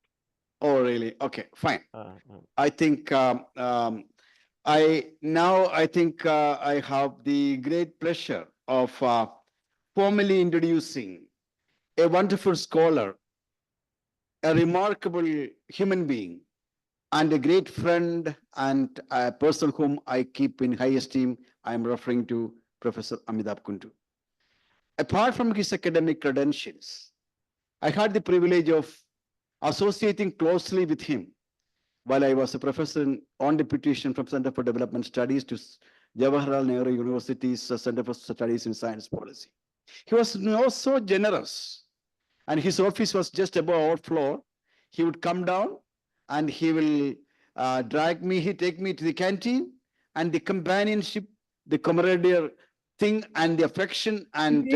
Oh, really? Okay, fine. Uh, I think I think I have the great pleasure of formally introducing a wonderful scholar, a remarkable human being, and a great friend and a person whom I keep in high esteem. I'm referring to Professor Amitabh Kundu. Apart from his academic credentials, I had the privilege of associating closely with him while I was a professor on deputation from Center for Development Studies to Jawaharlal Nehru University's Center for Studies in Science Policy. He was so generous, and his office was just above our floor. He would come down and he will take me to the canteen, and the companionship, the camaraderie thing, and the affection and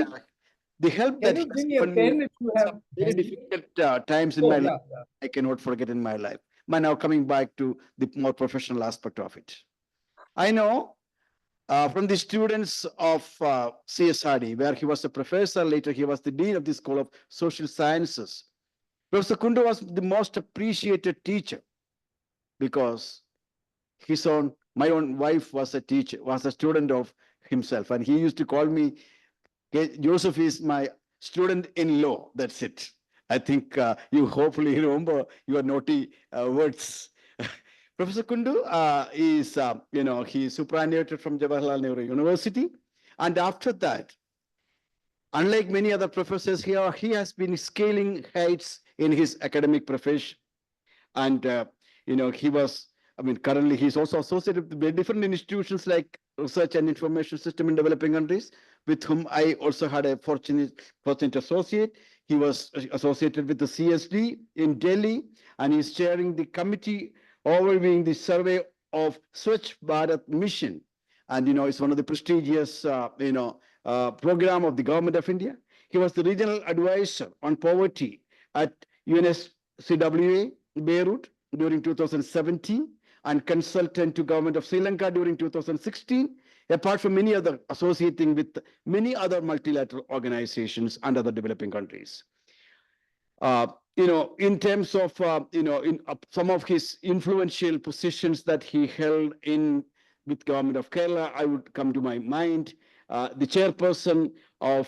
the help Can that you he has bring me a given me pen if you have? very difficult times in Oh, my yeah, life, yeah. I cannot forget in my life. But now coming back to the more professional aspect of it. I know from the students of CSRD, where he was a professor, later he was the dean of the School of Social Sciences. Professor Kundu was the most appreciated teacher because my own wife was a teacher, was a student of himself. And he used to call me, Joseph is my student in law. That's it. I think you hopefully remember your naughty words. Professor Kundu is, he superannuated from Jawaharlal Nehru University. And after that, unlike many other professors here, he has been scaling heights in his academic profession. And, he was, currently he's also associated with different institutions like Research and Information System in developing countries, with whom I also had a fortunate associate. He was associated with the CSD in Delhi, and he's chairing the committee overviewing the survey of Swachh Bharat mission. And, it's one of the prestigious, program of the government of India. He was the regional advisor on poverty at UNSCWA, Beirut, during 2017, and consultant to government of Sri Lanka during 2016, apart from many other associating with many other multilateral organizations and other developing countries. In terms of, in some of his influential positions that he held in with government of Kerala, I would come to my mind, the chairperson of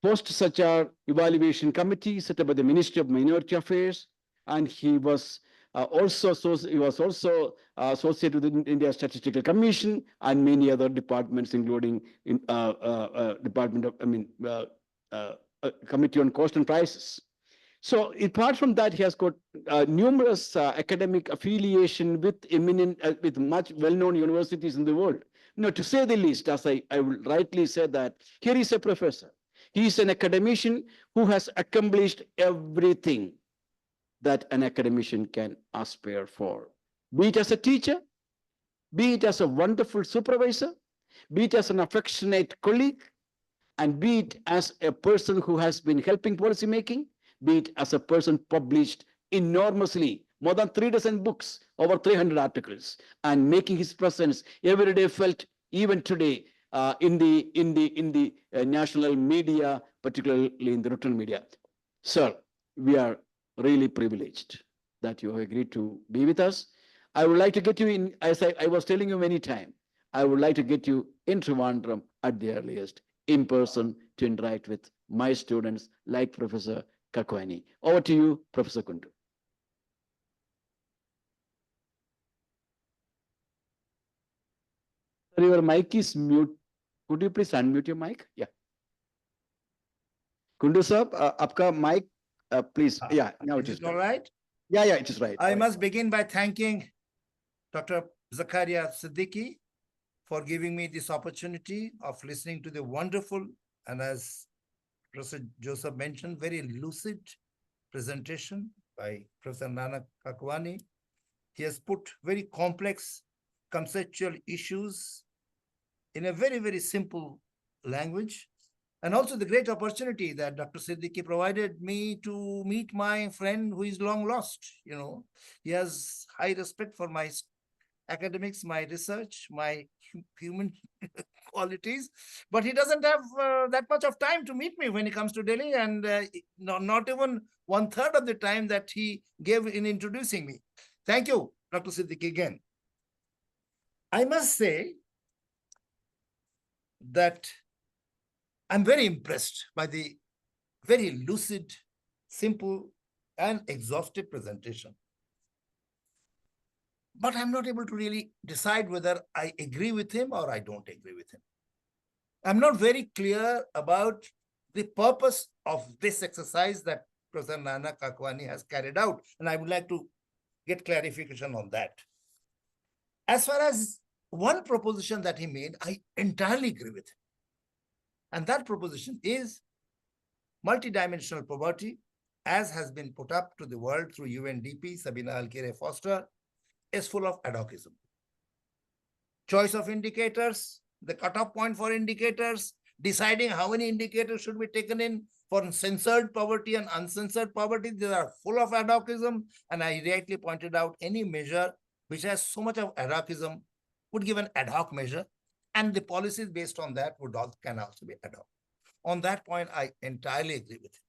Post-Sachar Evaluation Committee set up by the Ministry of Minority Affairs, and he was also associated with the India Statistical Commission and many other departments, including Department of, Committee on Cost and Prices. So apart from that, he has got numerous academic affiliation with with much well-known universities in the world. To say the least, as I will rightly say that, here is a professor. He is an academician who has accomplished everything that an academician can aspire for, be it as a teacher, be it as a wonderful supervisor, be it as an affectionate colleague, and be it as a person who has been helping policy making, be it as a person published enormously, more than 3 dozen books, over 300 articles, and making his presence every day felt, even today, in the national media, particularly in the written media. Sir, we are really privileged that you have agreed to be with us. I would like to get you in, as I was telling you many times, I would like to get you in Trivandrum at the earliest, in person, to interact with my students like Professor Kakwani. Over to you, Professor Kundu. Sir, your mic is mute. Could you please unmute your mic? Yeah. Kundu sir, आपका mic, please. Yeah, now it is all done. right? Yeah, it is right. I Right. must begin by thanking Dr. Zakaria Siddiqui for giving me this opportunity of listening to the wonderful and, as Professor Joseph mentioned, very lucid presentation by Professor Nanak Kakwani. He has put very complex conceptual issues in a very, very simple language. And also the great opportunity that Dr. Siddiqui provided me to meet my friend who is long lost. You know, he has high respect for my academics, my research, my human qualities, but he doesn't have that much of time to meet me when he comes to Delhi, and not even 1/3 of the time that he gave in introducing me. Thank you, Dr. Siddiqui, again. I must say that I'm very impressed by the very lucid, simple, and exhaustive presentation. But I'm not able to really decide whether I agree with him or I don't agree with him. I'm not very clear about the purpose of this exercise that Professor Nanak Kakwani has carried out, and I would like to get clarification on that. As far as one proposition that he made, I entirely agree with him. And that proposition is multidimensional poverty, as has been put up to the world through UNDP, Sabina Alkire Foster, is full of ad hocism. Choice of indicators, the cutoff point for indicators, deciding how many indicators should be taken in for censored poverty and uncensored poverty, they are full of ad hocism. And I rightly pointed out any measure which has so much of ad hocism would give an ad hoc measure, and the policies based on that can also be ad hoc. On that point, I entirely agree with him.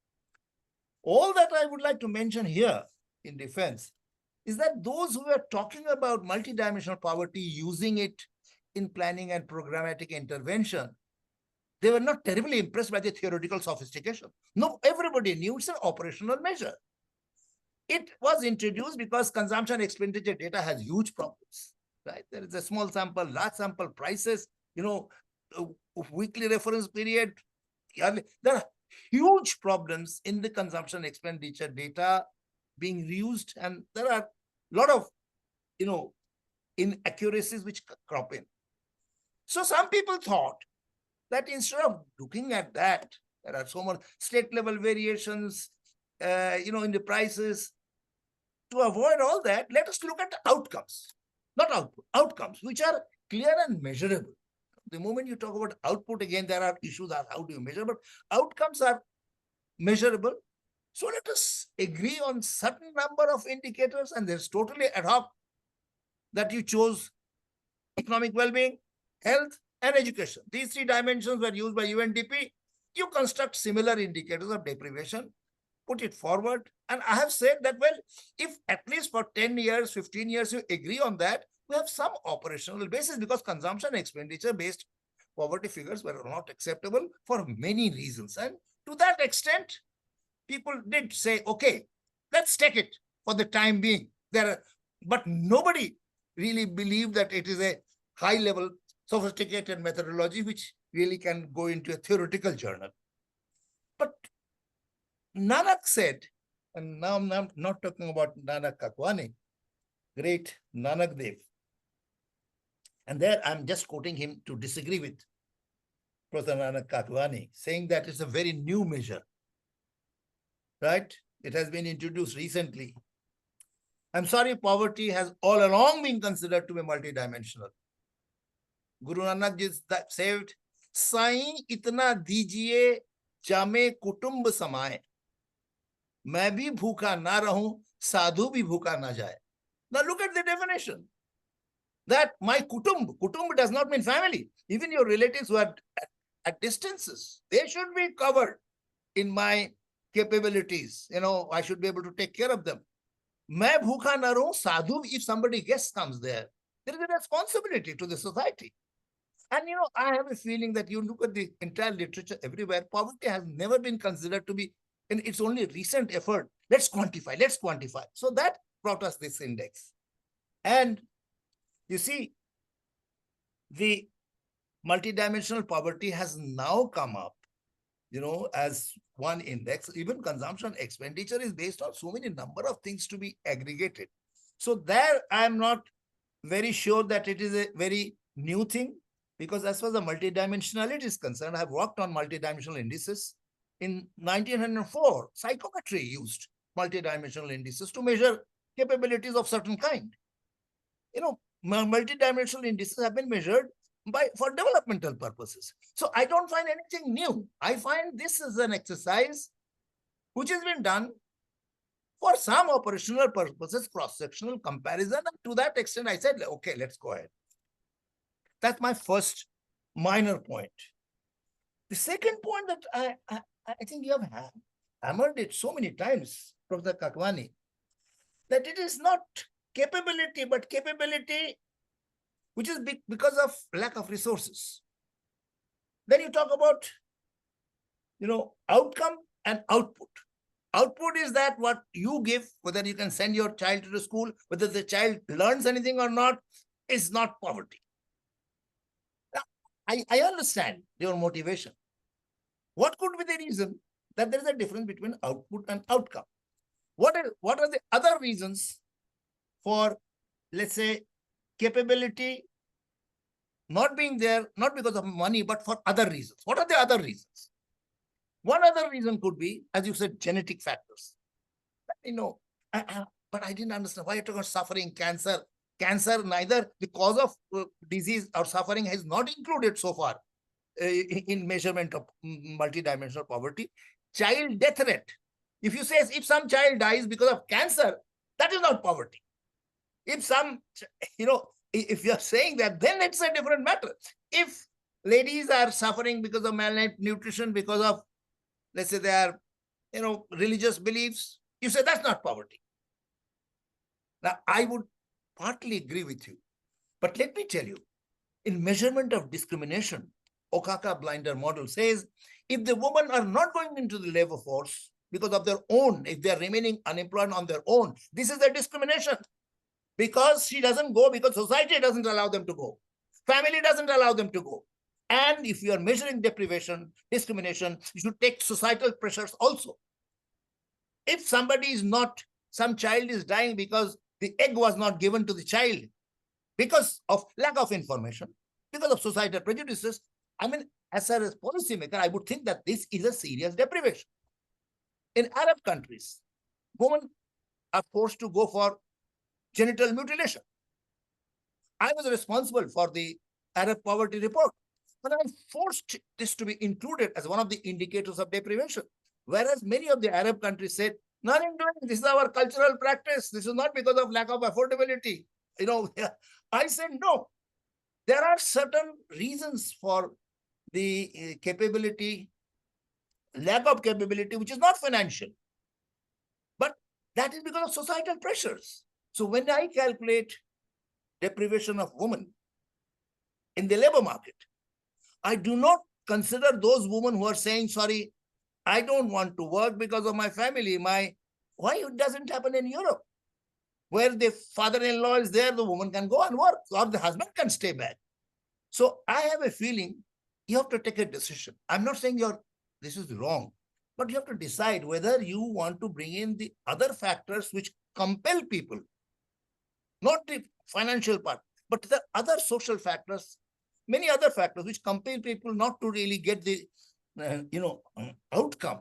All that I would like to mention here in defense is that those who are talking about multidimensional poverty, using it in planning and programmatic intervention, they were not terribly impressed by the theoretical sophistication. No, everybody knew it's an operational measure. It was introduced because consumption expenditure data has huge problems, right? There is a small sample, large sample, prices, weekly reference period. There are huge problems in the consumption expenditure data being reused, and there are a lot of, inaccuracies which crop in. So some people thought that instead of looking at that, there are so much state level variations, in the prices. To avoid all that, let us look at the outcomes, not output, outcomes, which are clear and measurable. The moment you talk about output, again, there are issues of how do you measure, but outcomes are measurable. So let us agree on certain number of indicators, and there's totally ad hoc that you chose economic well-being, health, and education. These three dimensions were used by UNDP. You construct similar indicators of deprivation, put it forward. And I have said that, well, if at least for 10 years, 15 years, you agree on that, we have some operational basis, because consumption expenditure-based poverty figures were not acceptable for many reasons. And to that extent, people did say, okay, let's take it for the time being. But nobody really believed that it is a high-level, sophisticated methodology which really can go into a theoretical journal. But Nanak said, and now I'm not talking about Nanak Kakwani, great Nanak Dev. And there I'm just quoting him to disagree with Professor Nanak Kakwani, saying that it's a very new measure, right? It has been introduced recently. I'm sorry, poverty has all along been considered to be multidimensional. Guru Nanak ji said, Sain itna dijiye jame kutumb samaye. मैं भी भूखा ना रहूं, साधु भी भूखा ना जाए. Now look at the definition. That my kutumb does not mean family. Even your relatives who are at distances, they should be covered in my capabilities. I should be able to take care of them. Main bhukha na rahu, sadhu, if somebody guest comes there is a responsibility to the society. And I have a feeling that you look at the entire literature everywhere, poverty has never been considered to be, in its only recent effort. Let's quantify. So that brought us this index. And you see, the multidimensional poverty has now come up, as one index. Even consumption expenditure is based on so many number of things to be aggregated. So there, I'm not very sure that it is a very new thing, because as far as the multidimensionality is concerned, I've worked on multidimensional indices. In 1904, psychometry used multidimensional indices to measure capabilities of certain kind. Multidimensional indices have been measured for developmental purposes. So I don't find anything new. I find this is an exercise which has been done for some operational purposes, cross-sectional comparison. And to that extent, I said, okay, let's go ahead. That's my first minor point. The second point that I think you have hammered it so many times, Professor Kakwani, that it is not capability, but capability which is because of lack of resources. Then you talk about, outcome and output. Output is that what you give, whether you can send your child to the school, whether the child learns anything or not, is not poverty. Now, I understand your motivation. What could be the reason that there is a difference between output and outcome? What are the other reasons for, let's say, capability not being there, not because of money, but for other reasons? What are the other reasons? One other reason could be, as you said, genetic factors. But I didn't understand why you're talking about suffering, cancer. Cancer, neither the cause of disease or suffering has not included so far in measurement of multidimensional poverty. Child death rate. If you say, if some child dies because of cancer, that is not poverty. If if you're saying that, then it's a different matter. If ladies are suffering because of malnutrition, because of, let's say, their, religious beliefs, you say that's not poverty. Now, I would partly agree with you. But let me tell you, in measurement of discrimination, Okaka blinder model says, if the women are not going into the labor force because of their own, if they are remaining unemployed on their own, this is a discrimination. Because she doesn't go, because society doesn't allow them to go. Family doesn't allow them to go. And if you are measuring deprivation, discrimination, you should take societal pressures also. If somebody is not, some child is dying because the egg was not given to the child, because of lack of information, because of societal prejudices, as a policymaker, I would think that this is a serious deprivation. In Arab countries, women are forced to go for genital mutilation. I was responsible for the Arab poverty report, but I forced this to be included as one of the indicators of deprivation. Whereas many of the Arab countries said, nothing doing, this is our cultural practice. This is not because of lack of affordability. I said, no, there are certain reasons for the capability, lack of capability, which is not financial, but that is because of societal pressures. So when I calculate deprivation of women in the labor market, I do not consider those women who are saying, sorry, I don't want to work because of my family. Why it doesn't happen in Europe, where the father-in-law is there, the woman can go and work, or the husband can stay back. So I have a feeling you have to take a decision. I'm not saying this is wrong, but you have to decide whether you want to bring in the other factors which compel people, not the financial part, but the other social factors, many other factors which compel people not to really get the outcome.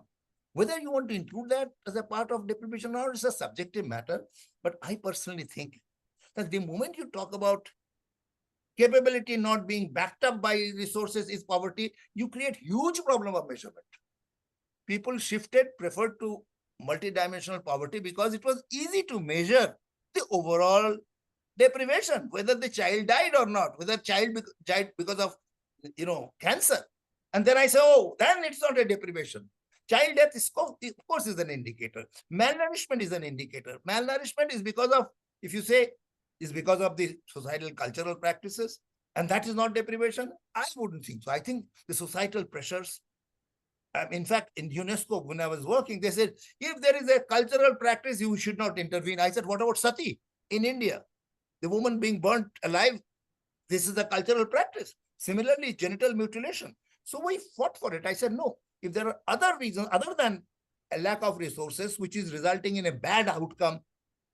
Whether you want to include that as a part of deprivation or it's a subjective matter, but I personally think that the moment you talk about capability not being backed up by resources is poverty, you create huge problem of measurement. People preferred to multidimensional poverty because it was easy to measure the overall deprivation, whether the child died or not, whether child died because of cancer. And then I say, oh, then it's not a deprivation. Child death is, of course, is an indicator. Malnourishment is an indicator. Malnourishment is because of, if you say, is because of the societal cultural practices, and that is not deprivation. I wouldn't think so. I think the societal pressures. In fact, in UNESCO, when I was working, they said, if there is a cultural practice, you should not intervene. I said, what about sati in India? The woman being burnt alive, this is a cultural practice. Similarly, genital mutilation. So we fought for it. I said, no, if there are other reasons other than a lack of resources, which is resulting in a bad outcome,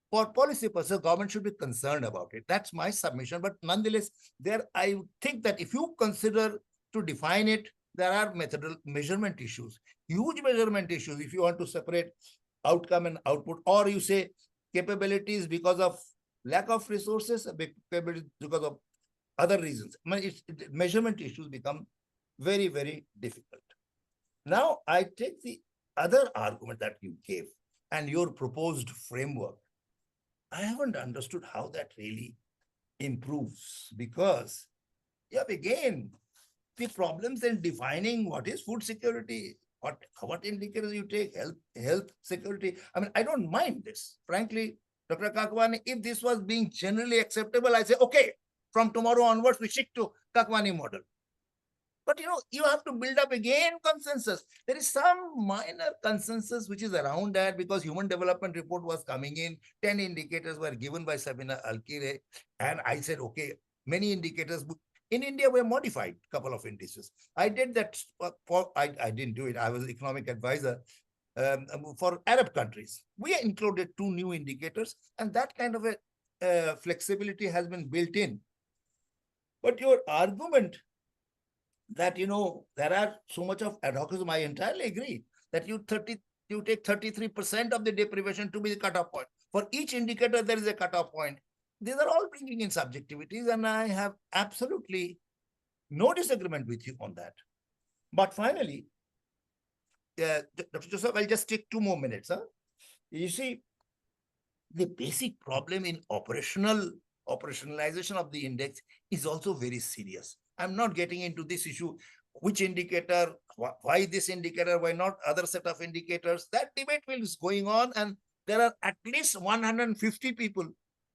for policy purposes, government should be concerned about it. That's my submission. But nonetheless, there I think that if you consider to define it, there are measurement issues, huge measurement issues. If you want to separate outcome and output, or you say capabilities because of lack of resources, capabilities because of other reasons, measurement issues become very, very difficult. Now, I take the other argument that you gave and your proposed framework. I haven't understood how that really improves, because you have again the problems in defining what is food security, what indicators you take, health security. I mean, I don't mind this. Frankly, Dr. Kakwani, if this was being generally acceptable, I say, okay, from tomorrow onwards, we stick to Kakwani model. But you have to build up again consensus. There is some minor consensus which is around that, because Human Development Report was coming in, 10 indicators were given by Sabina Alkire. And I said, okay, many indicators in India were modified, couple of indices. I did that I didn't do it. I was economic advisor for Arab countries. We included 2 new indicators, and that kind of a flexibility has been built in. But your argument that, there are so much of ad hocism, I entirely agree that you take 33% of the deprivation to be the cutoff point. For each indicator, there is a cutoff point. These are all bringing in subjectivities, and I have absolutely no disagreement with you on that. But finally, Dr. Joseph, I'll just take 2 more minutes. Huh? You see, the basic problem in operationalization of the index is also very serious. I'm not getting into this issue, which indicator, why this indicator, why not other set of indicators. That debate is going on, and there are at least 150 people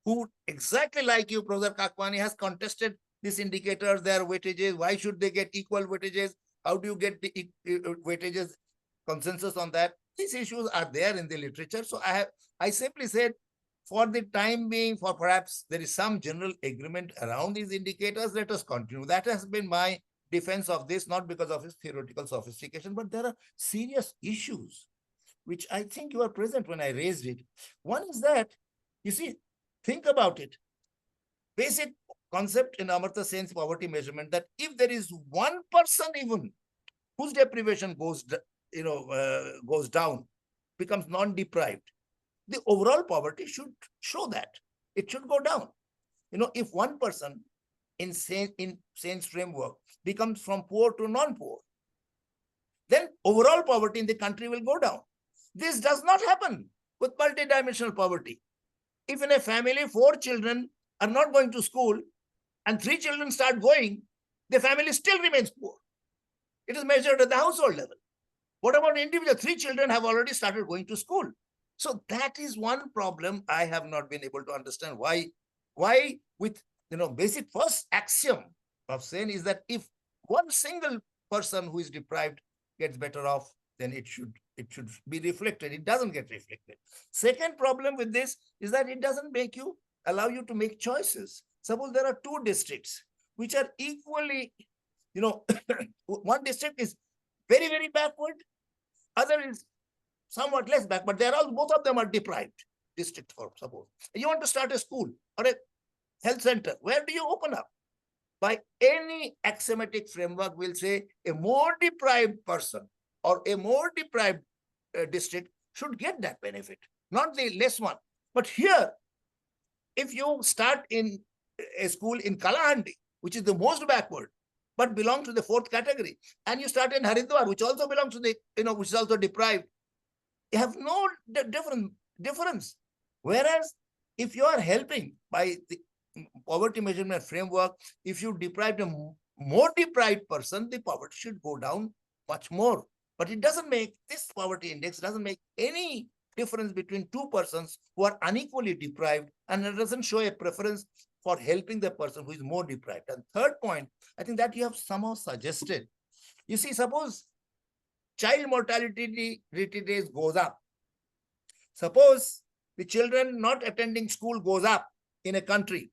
who, exactly like you, Professor Kakwani, has contested these indicators, their weightages. Why should they get equal weightages? How do you get the weightages, consensus on that? These issues are there in the literature. So I simply said, for the time being, for perhaps there is some general agreement around these indicators, let us continue. That has been my defense of this, not because of its theoretical sophistication, but there are serious issues which I think you are present when I raised it. One is that, you see, think about it. Basic concept in Amartya Sen's poverty measurement, that if there is one person even whose deprivation goes down, becomes non-deprived, the overall poverty should show that. It should go down. If one person in Sen's framework becomes from poor to non-poor, then overall poverty in the country will go down. This does not happen with multidimensional poverty. If in a family 4 children are not going to school and 3 children start going, the family still remains poor. It is measured at the household level. What about individual? 3 children have already started going to school. So that is one problem I have not been able to understand. Why with, basic first axiom of Sen is that if one single person who is deprived gets better off, then it should be reflected. It doesn't get reflected. Second problem with this is that it doesn't allow you to make choices. Suppose there are 2 districts which are equally, one district is very, very backward, other is somewhat less back, but both of them are deprived district, for suppose. You want to start a school or a health center. Where do you open up? By any axiomatic framework will say a more deprived person or a more deprived district should get that benefit, not the less one. But here, if you start in a school in Kalahandi, which is the most backward, but belongs to the 4th category, and you start in Haridwar, which also belongs to the, which is also deprived, you have no difference. Whereas if you are helping by the poverty measurement framework, if you deprive a more deprived person, the poverty should go down much more. But it doesn't make, this poverty index doesn't make any difference between two persons who are unequally deprived, and it doesn't show a preference for helping the person who is more deprived. And third point, I think that you have somehow suggested. You see, suppose child mortality rate goes up. Suppose the children not attending school goes up in a country,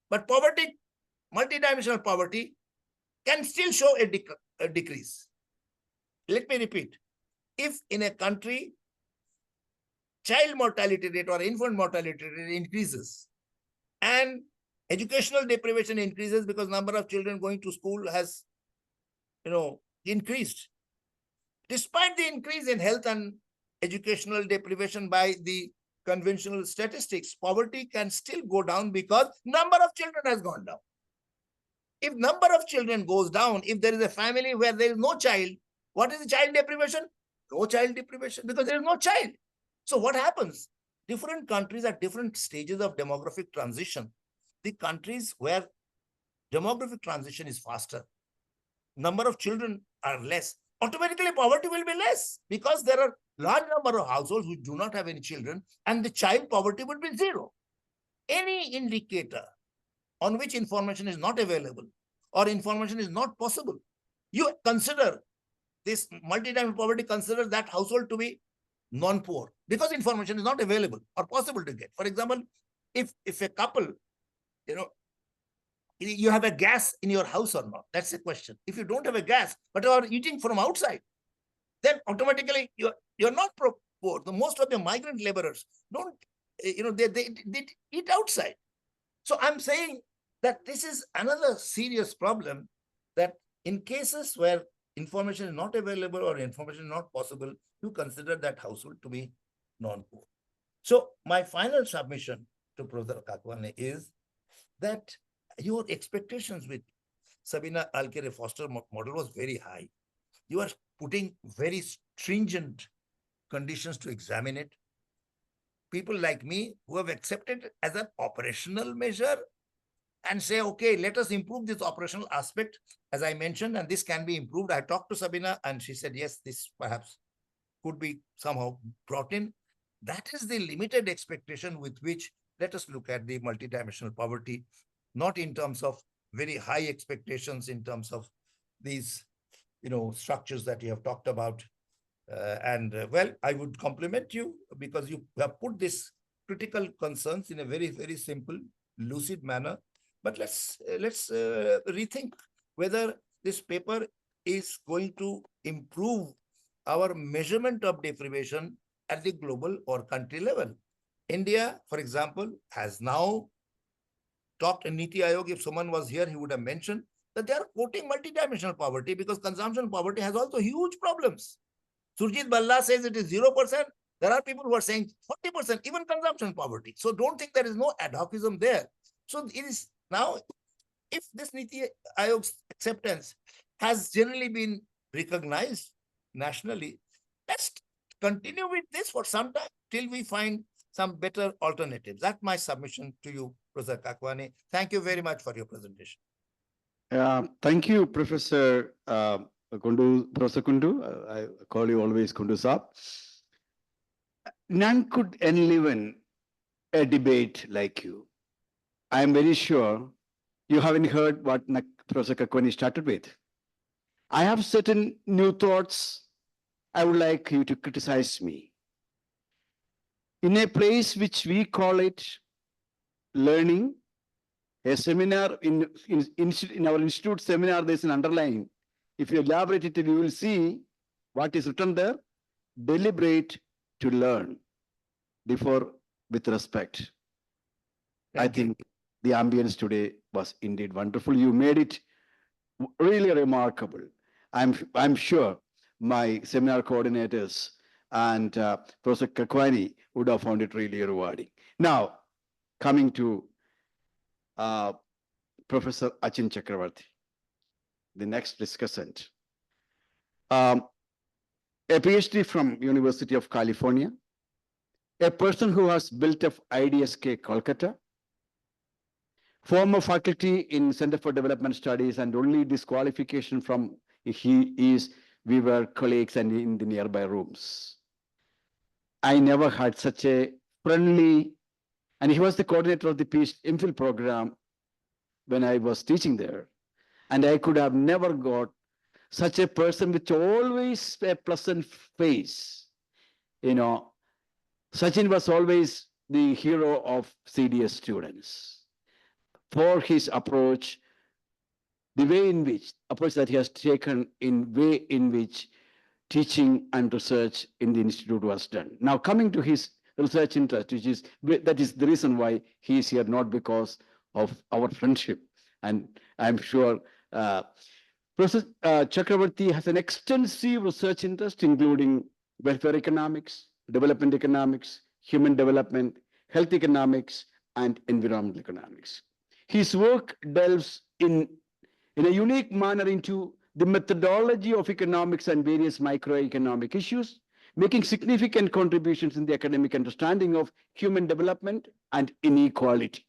but poverty, multidimensional poverty, can still show a decrease. Let me repeat. If in a country, child mortality rate or infant mortality rate increases and educational deprivation increases because number of children going to school has, increased. Despite the increase in health and educational deprivation by the conventional statistics, poverty can still go down because number of children has gone down. If number of children goes down, if there is a family where there is no child, what is the child deprivation? No child deprivation, because there is no child. So what happens? Different countries at different stages of demographic transition. The countries where demographic transition is faster, number of children are less, automatically poverty will be less because there are large number of households who do not have any children, and the child poverty would be zero. Any indicator on which information is not available or information is not possible, you consider this multidimensional poverty, considers that household to be non-poor because information is not available or possible to get. For example, if a couple, you have a gas in your house or not, that's the question. If you don't have a gas, but you are eating from outside, then automatically you're not poor. The most of the migrant laborers don't, they eat outside. So I'm saying that this is another serious problem, that in cases where information is not available or information is not possible, you consider that household to be non-poor. So my final submission to Professor Kakwane is that your expectations with Sabina Alkere Foster model was very high. You are putting very stringent conditions to examine it. People like me who have accepted it as an operational measure and say, okay, let us improve this operational aspect, as I mentioned, and this can be improved. I talked to Sabina and she said, yes, this perhaps could be somehow brought in. That is the limited expectation with which let us look at the multidimensional poverty, not in terms of very high expectations in terms of these, structures that you have talked about. Well, I would compliment you because you have put these critical concerns in a very, very simple, lucid manner. But let's rethink whether this paper is going to improve our measurement of deprivation at the global or country level. India, for example, has now talked in Niti Aayog. If someone was here, he would have mentioned that they are quoting multidimensional poverty because consumption poverty has also huge problems. Surjit Balla says it is 0%. There are people who are saying 40%, even consumption poverty. So don't think there is no ad hocism there. So it is now, if this Niti Aayog's acceptance has generally been recognized nationally, let's continue with this for some time till we find some better alternatives. That's my submission to you, Professor Kakwane. Thank you very much for your presentation. Thank you, Professor Kundu, Professor Kundu. I call you always Kundu Saab. None could enliven a debate like you. I am very sure you haven't heard what Professor Kakwane started with. I have certain new thoughts. I would like you to criticize me. In a place which we call it learning, a seminar in our institute seminar, there's an underline. If you elaborate it, you will see what is written there. Deliberate to learn, therefore with respect. I think the ambience today was indeed wonderful. You made it really remarkable. I'm sure my seminar coordinators and Professor Kakwane would have found it really rewarding. Now, coming to Professor Achin Chakravarti, the next discussant. A PhD from University of California, a person who has built up IDSK Kolkata, former faculty in Center for Development Studies, and only disqualification from he is we were colleagues and in the nearby rooms. I never had such a friendly, and he was the coordinator of the MPhil program when I was teaching there. And I could have never got such a person with always a pleasant face. You know, Sachin was always the hero of CDS students for his approach, the way in which approach that he has taken, in way in which teaching and research in the institute was done. Now coming to his research interest, that is the reason why he is here, not because of our friendship. And I'm sure Professor Chakravarti has an extensive research interest, including welfare economics, development economics, human development, health economics, and environmental economics. His work delves in a unique manner into the methodology of economics and various microeconomic issues, making significant contributions in the academic understanding of human development and inequality.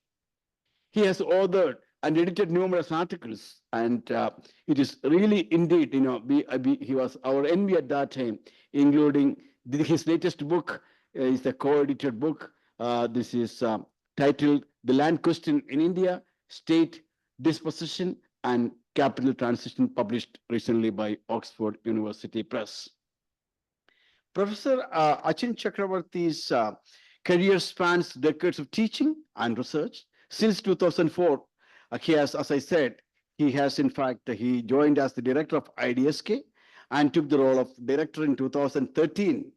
He has authored and edited numerous articles, and it is really indeed, he was our envy at that time, including his latest book is a co-edited book. This is titled The Land Question in India, State Disposition and Capital Transition, published recently by Oxford University Press. Professor Achin Chakravarti's career spans decades of teaching and research. Since 2004, he has, as I said, he joined as the director of IDSK and took the role of director in 2013.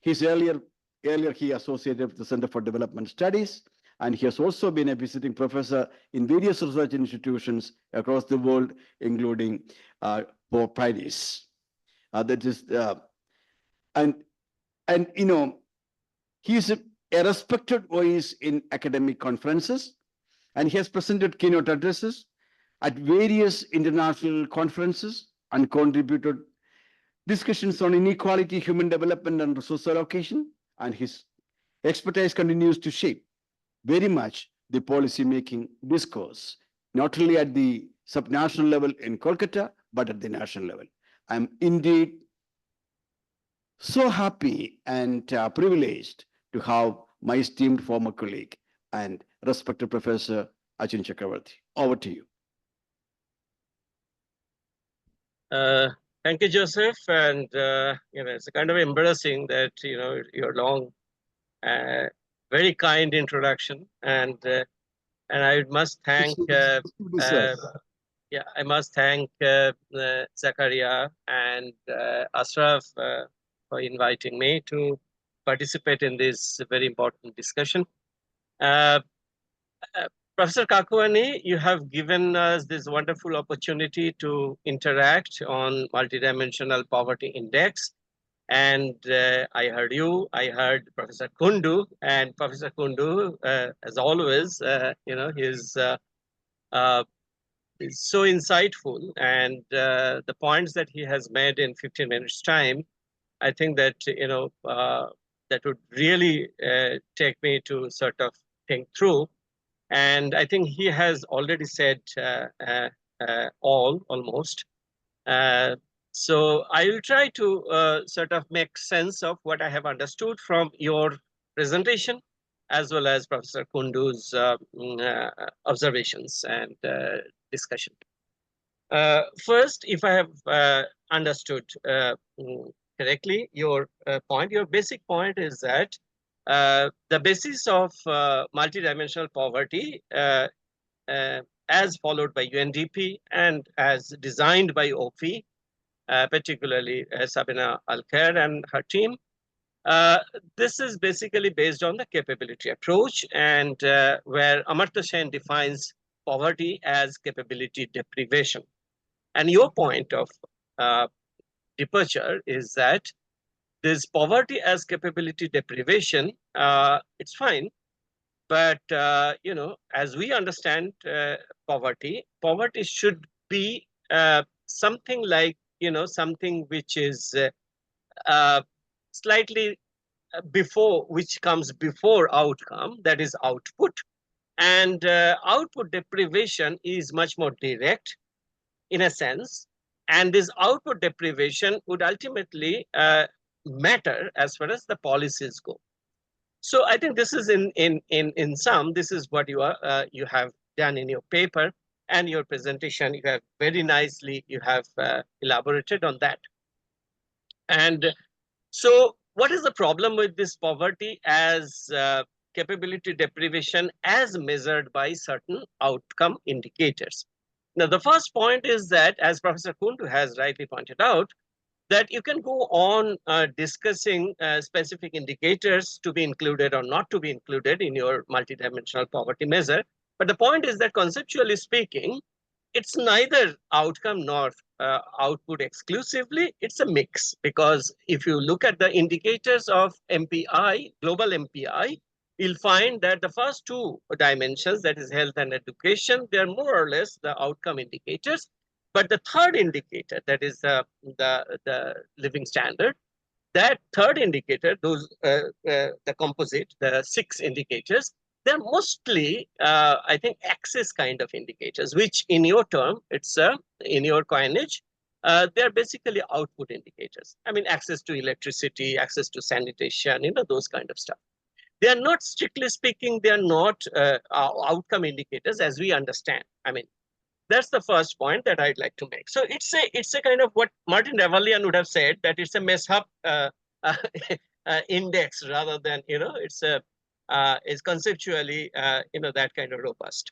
His earlier he associated with the Center for Development Studies, and he has also been a visiting professor in various research institutions across the world, including Paris. He is a respected voice in academic conferences, and he has presented keynote addresses at various international conferences and contributed discussions on inequality, human development, and resource allocation. And his expertise continues to shape very much the policy-making discourse, not only at the subnational level in Kolkata, but at the national level. I'm indeed so happy and privileged to have my esteemed former colleague and respected Professor Achin Chakravarti. Over to you. Thank you, Joseph. And it's kind of embarrassing that your long, very kind introduction, and I must thank I must thank Zakaria and Ashraf for inviting me to participate in this very important discussion. Professor Kakuani, you have given us this wonderful opportunity to interact on multidimensional poverty index. And I heard you, I heard Professor Kundu, and Professor Kundu, as always, is so insightful, and the points that he has made in 15 minutes time, I think that that would really take me to sort of think through. And I think he has already said all almost. So I will try to sort of make sense of what I have understood from your presentation, as well as Professor Kundu's observations and discussion. First, if I have understood correctly, your basic point is that the basis of multidimensional poverty, as followed by UNDP and as designed by OFI, particularly Sabina Alkhair and her team, this is basically based on the capability approach, and where Amartya Sen defines poverty as capability deprivation. And your point of departure is that this poverty as capability deprivation, it's fine, but as we understand poverty should be something like something which is slightly before, which comes before outcome, that is output. And output deprivation is much more direct in a sense, And this output deprivation would ultimately matter as far as the policies go. So I think this is in sum, this is what you have done in your paper and your presentation. You have very nicely, you have elaborated on that. And so what is the problem with this poverty as capability deprivation as measured by certain outcome indicators? Now, the first point is that, as Professor Kundu has rightly pointed out, that you can go on discussing specific indicators to be included or not to be included in your multidimensional poverty measure. But the point is that conceptually speaking, it's neither outcome nor output exclusively, it's a mix. Because if you look at the indicators of MPI, global MPI, you'll find that the first two dimensions, that is health and education, they're more or less the outcome indicators. But the third indicator, that is the living standard, that third indicator, those the composite, the 6 indicators, they're mostly, I think, access kind of indicators, which in your term, it's in your coinage, they're basically output indicators. I mean, access to electricity, access to sanitation, those kind of stuff. They are not, strictly speaking, they are not outcome indicators as we understand. I mean, that's the first point that I'd like to make. So it's a kind of what Martin Ravallian would have said, that it's a mess up index rather than, it's conceptually, that kind of robust.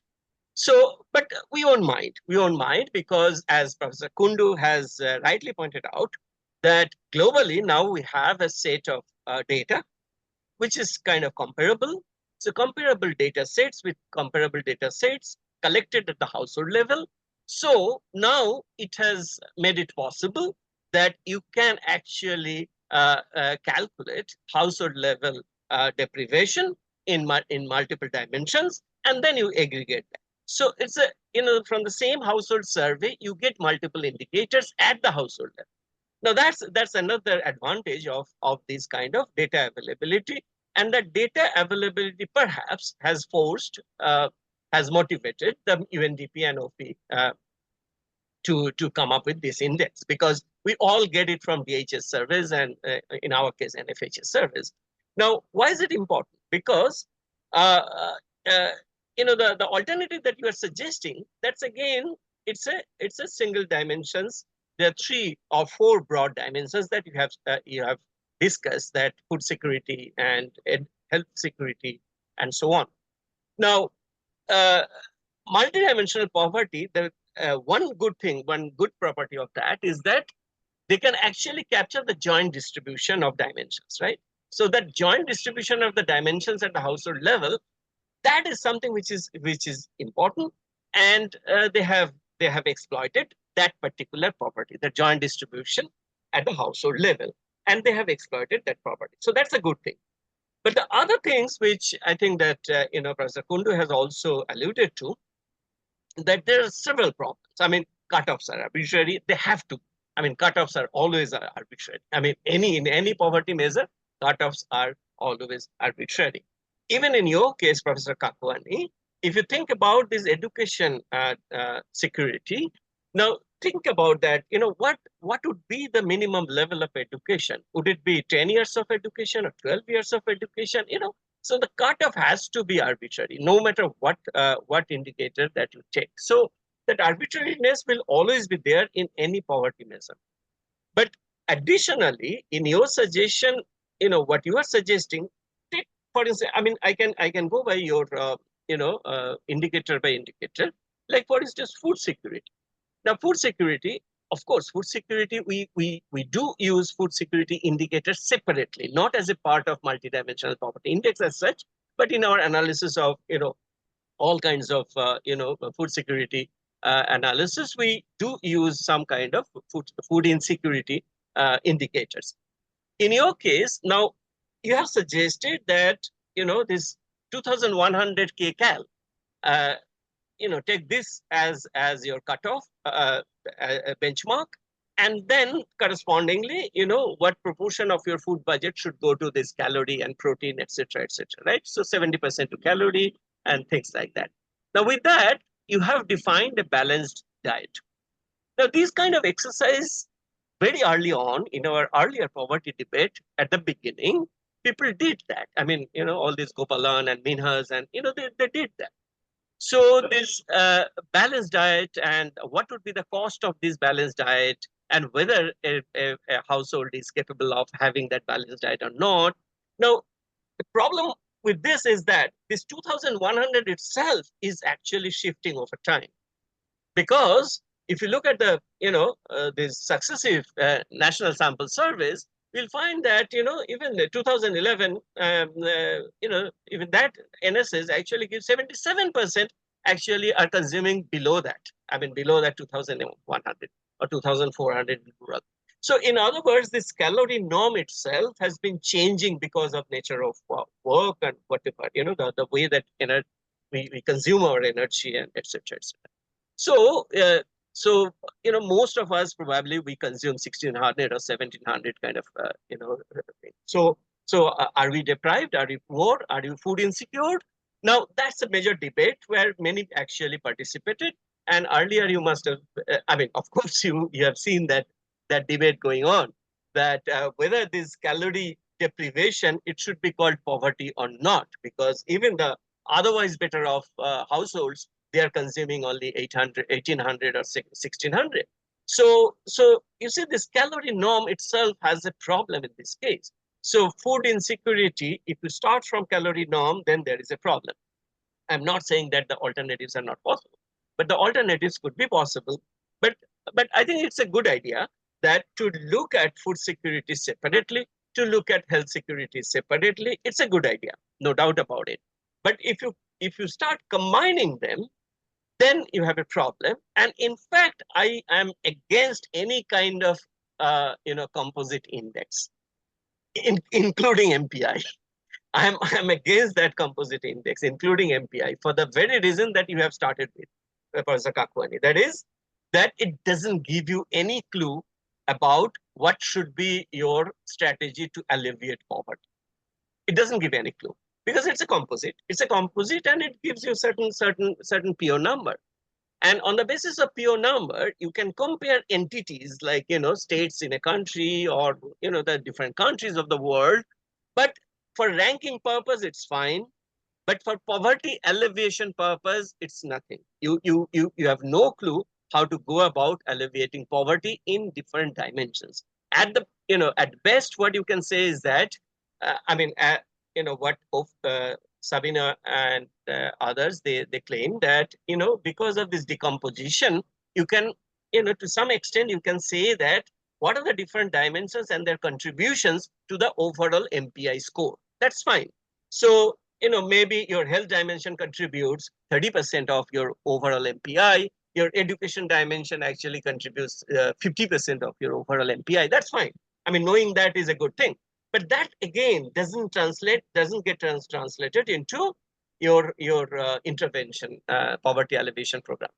So, but we won't mind because, as Professor Kundu has rightly pointed out, that globally now we have a set of data which is kind of comparable. So comparable data sets with comparable data sets collected at the household level. So now it has made it possible that you can actually calculate household level deprivation in multiple dimensions, and then you aggregate that. So it's from the same household survey, you get multiple indicators at the household level. Now that's another advantage of this kind of data availability, and that data availability perhaps has forced, has motivated the UNDP and OP to come up with this index, because we all get it from DHS surveys and in our case NFHS surveys. Now, why is it important? Because the alternative that you are suggesting, that's again, it's a single dimensions. There are 3 or 4 broad dimensions that you have discussed, that food security and health security and so on. Now, multidimensional poverty, the one good property of that is that they can actually capture the joint distribution of dimensions, right? So that joint distribution of the dimensions at the household level, that is something which is important, and they have exploited that particular property, the joint distribution at the household level, and they have exploited that property. So that's a good thing. But the other things which I think that Professor Kundu has also alluded to, that there are several problems. I mean, cutoffs are arbitrary. They have to. I mean, cutoffs are always arbitrary. I mean, in any poverty measure, cutoffs are always arbitrary. Even in your case, Professor Kakwani, if you think about this education security, now think about that. What would be the minimum level of education? Would it be 10 years of education or 12 years of education? So the cutoff has to be arbitrary, no matter what indicator that you take. So that arbitrariness will always be there in any poverty measure. But additionally, in your suggestion, what you are suggesting, take, for instance, I mean, I can go by your indicator by indicator, like for instance, food security. Now, food security, of course, food security, we do use food security indicators separately, not as a part of multidimensional poverty index as such, but in our analysis of, all kinds of, food security analysis, we do use some kind of food insecurity indicators. In your case, now, you have suggested that, this 2100 kcal, take this as your cutoff benchmark, and then correspondingly, what proportion of your food budget should go to this calorie and protein, etc., right? So 70% to calorie and things like that. Now, with that, you have defined a balanced diet. Now, these kind of exercise very early on in our earlier poverty debate at the beginning, people did that. I mean, all these Gopalan and Minhas and, they did that. So this balanced diet and what would be the cost of this balanced diet and whether a household is capable of having that balanced diet or not. Now, the problem with this is that this 2,100 itself is actually shifting over time. Because if you look at the, these successive national sample surveys, we'll find that, even the 2011, even that NSS actually gives 77% actually are consuming below that. I mean, below that 2,100 or 2,400 in rural. So in other words, this calorie norm itself has been changing because of nature of work and whatever, the way that we consume our energy and et cetera, et cetera. So, most of us probably we consume 1,600 or 1,700 kind of, thing. So are we deprived? Are we poor? Are we food insecure? Now, that's a major debate where many actually participated. And earlier you must have, I mean, of course, you have seen that debate going on, that whether this calorie deprivation, it should be called poverty or not, because even the otherwise better off households, they are consuming only 800, 1,800 or 1,600. So you see, this calorie norm itself has a problem in this case. So food insecurity, if you start from calorie norm, then there is a problem. I'm not saying that the alternatives are not possible, but the alternatives could be possible. But I think it's a good idea that to look at food security separately, to look at health security separately, it's a good idea, no doubt about it. But if you start combining them, then you have a problem. And in fact, I am against any kind of composite index, including MPI. I'm against that composite index, including MPI, for the very reason that you have started with, Professor Kakwani. That is, that it doesn't give you any clue about what should be your strategy to alleviate poverty. It doesn't give any clue because it's a composite. It's a composite, and it gives you certain PO number. And on the basis of PO number, you can compare entities like, states in a country or, the different countries of the world. But for ranking purpose, it's fine. But for poverty alleviation purpose, it's nothing. You have no clue how to go about alleviating poverty in different dimensions. At the, at best, what you can say is that, what Sabina and others, they claim that, because of this decomposition, you can, to some extent, you can say that what are the different dimensions and their contributions to the overall MPI score. That's fine. So, maybe your health dimension contributes 30% of your overall MPI. Your education dimension actually contributes 50% of your overall MPI. That's fine. I mean, knowing that is a good thing. But that again doesn't get translated into your intervention, poverty alleviation program.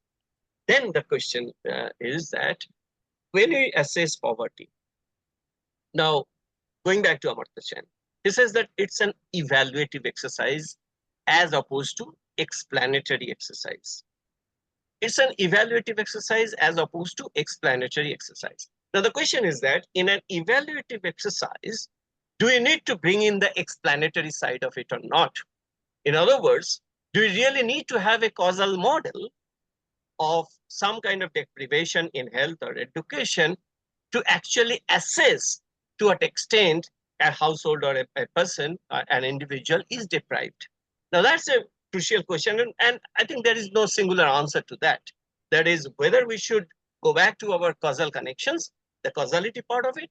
Then the question is that when you assess poverty, now going back to Amartya Sen, he says that it's an evaluative exercise as opposed to explanatory exercise. It's an evaluative exercise as opposed to explanatory exercise. Now the question is that in an evaluative exercise, do we need to bring in the explanatory side of it or not? In other words, do we really need to have a causal model of some kind of deprivation in health or education to actually assess to what extent a household or a person, an individual is deprived? Now that's a crucial question, and I think there is no singular answer to that. That is whether we should go back to our causal connections, the causality part of it,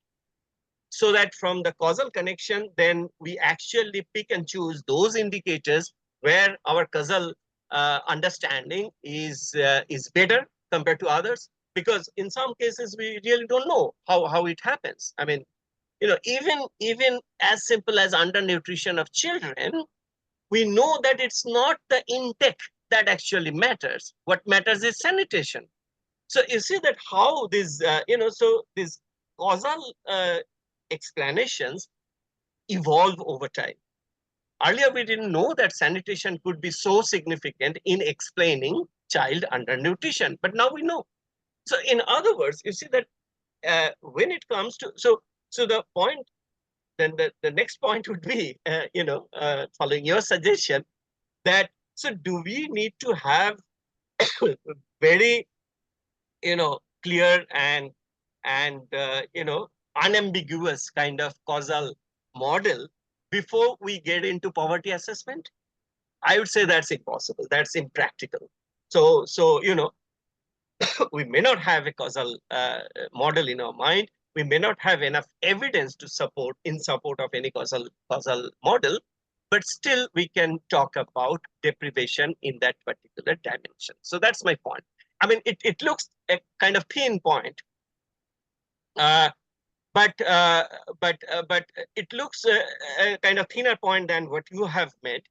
so that from the causal connection, then we actually pick and choose those indicators where our causal understanding is better compared to others. Because in some cases, we really don't know how it happens. I mean, even as simple as undernutrition of children, we know that it's not the intake that actually matters. What matters is sanitation. So you see that how this, so these causal explanations evolve over time. Earlier, we didn't know that sanitation could be so significant in explaining child undernutrition, but now we know. So in other words, you see that when it comes to, so the point, then the next point would be, following your suggestion, that, so do we need to have very, clear and unambiguous kind of causal model before we get into poverty assessment? I would say that's impossible. That's impractical. So we may not have a causal model in our mind. We may not have enough evidence to support of any causal model, but still we can talk about deprivation in that particular dimension. So that's my point. I mean, it looks a kind of thin point, but it looks a kind of thinner point than what you have made.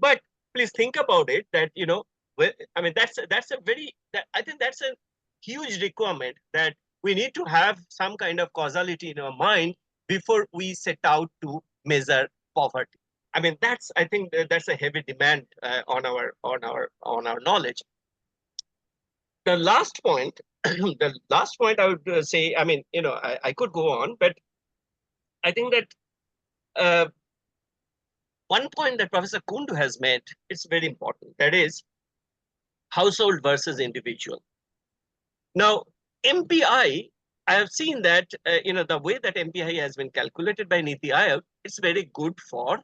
But please think about it, that I mean, that's a very, I think that's a huge requirement, that we need to have some kind of causality in our mind before we set out to measure poverty. I mean, I think that's a heavy demand on our knowledge. The last point, the last point I would say, I mean, I could go on, but I think that one point that Professor Kundu has made, it's very important. That is household versus individual. Now, MPI, I have seen that, the way that MPI has been calculated by Niti Aayog, it's very good for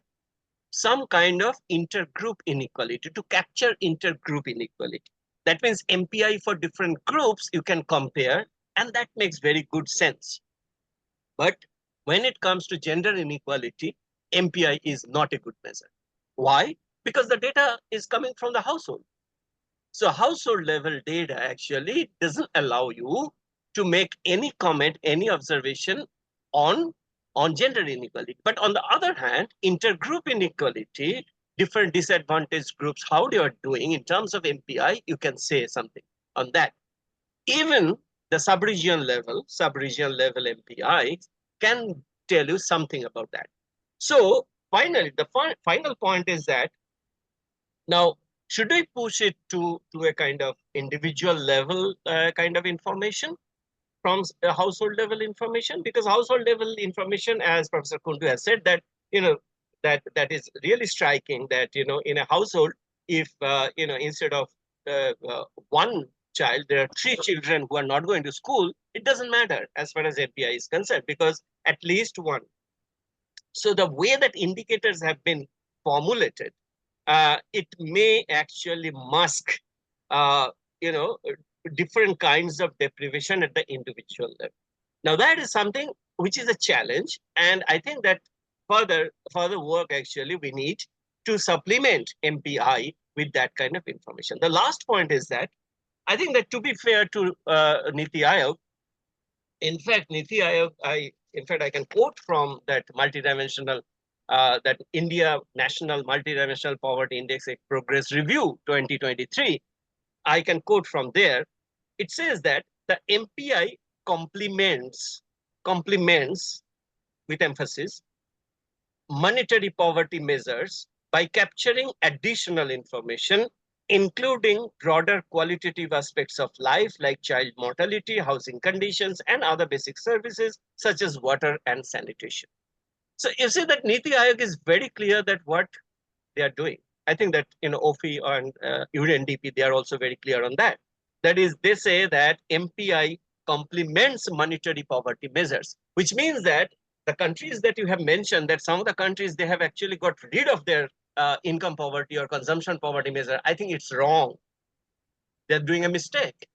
some kind of intergroup inequality, to capture intergroup inequality. That means MPI for different groups you can compare, and that makes very good sense. But when it comes to gender inequality, MPI is not a good measure. Why? Because the data is coming from the household. So household level data actually doesn't allow you to make any comment, any observation on gender inequality. But on the other hand, intergroup inequality, different disadvantaged groups, how they are doing in terms of MPI, you can say something on that. Even the sub-region level MPI can tell you something about that. So finally, the final point is that, now, should I push it to a kind of individual level kind of information from household level information? Because household level information, as Professor Kundu has said, that that is really striking, that in a household, if instead of one child, there are 3 children who are not going to school, it doesn't matter as far as MPI is concerned, because at least one. So the way that indicators have been formulated, it may actually mask, different kinds of deprivation at the individual level. Now that is something which is a challenge, and I think that further work actually we need to supplement MPI with that kind of information. The last point is that I think that, to be fair to Niti Aayog, in fact, Niti Aayog, I can quote from that multidimensional, that India National Multidimensional Poverty Index Progress Review 2023. I can quote from there. It says that the MPI complements, with emphasis, monetary poverty measures by capturing additional information, including broader qualitative aspects of life like child mortality, housing conditions, and other basic services such as water and sanitation. So you see that Niti Aayog is very clear that what they are doing. I think that OFI and UNDP, they are also very clear on that. That is, they say that MPI complements monetary poverty measures, which means that the countries that you have mentioned, that some of the countries, they have actually got rid of their income poverty or consumption poverty measure. I think it's wrong. They're doing a mistake.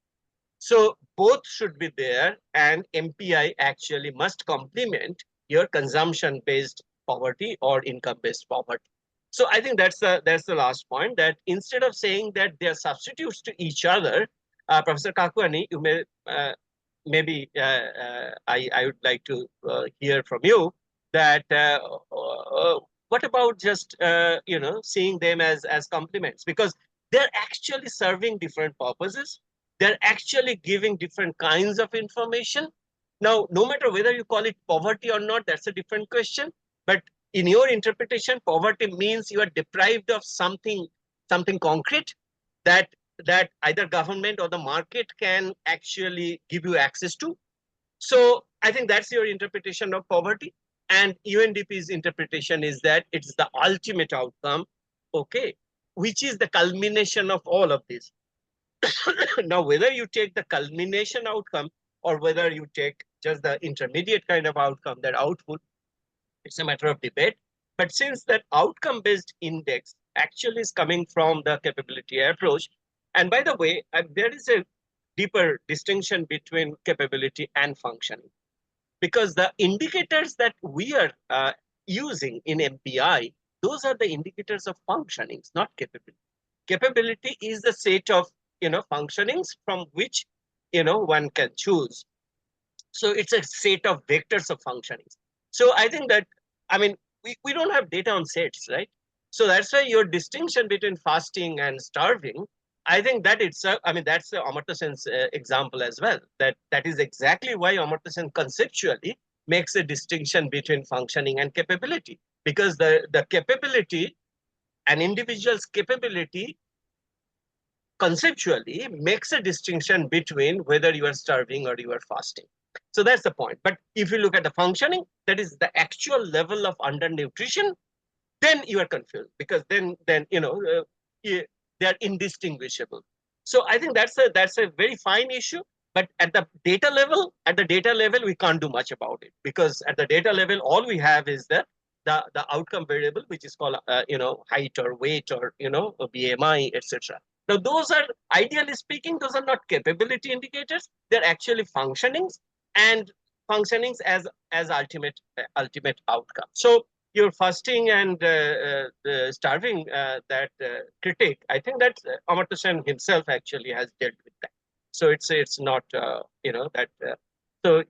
So both should be there, and MPI actually must complement your consumption-based poverty or income-based poverty. So I think that's the last point, that instead of saying that they are substitutes to each other, Professor Kakwani, you may maybe I would like to hear from you that what about just seeing them as complements, because they're actually serving different purposes. They're actually giving different kinds of information. Now, no matter whether you call it poverty or not, that's a different question. But in your interpretation, poverty means you are deprived of something concrete that that either government or the market can actually give you access to. So I think that's your interpretation of poverty. And UNDP's interpretation is that it's the ultimate outcome, okay, which is the culmination of all of this. Now, whether you take the culmination outcome or whether you take just the intermediate kind of outcome, that output, it's a matter of debate. But since that outcome-based index actually is coming from the capability approach, and by the way, there is a deeper distinction between capability and functioning, because the indicators that we are using in MPI, those are the indicators of functionings, not capability. Capability is the set of functionings from which one can choose. So it's a set of vectors of functionings. So I think that, I mean, we don't have data on sets, right? So that's why your distinction between fasting and starving, I think that it's I mean, that's Amartya Sen's example as well. That is exactly why Amartya Sen conceptually makes a distinction between functioning and capability, because the capability, an individual's capability conceptually makes a distinction between whether you are starving or you are fasting. So that's the point. But if you look at the functioning, that is the actual level of undernutrition, then you are confused, because then they are indistinguishable. So I think that's a very fine issue. But at the data level, we can't do much about it, because at the data level, all we have is the outcome variable, which is called height or weight or BMI, etc. Now, those are, ideally speaking, those are not capability indicators. They're actually functionings, and functionings as ultimate outcome. So your fasting and starving that critique, I think that Amartya Sen himself actually has dealt with that. So it's not that. So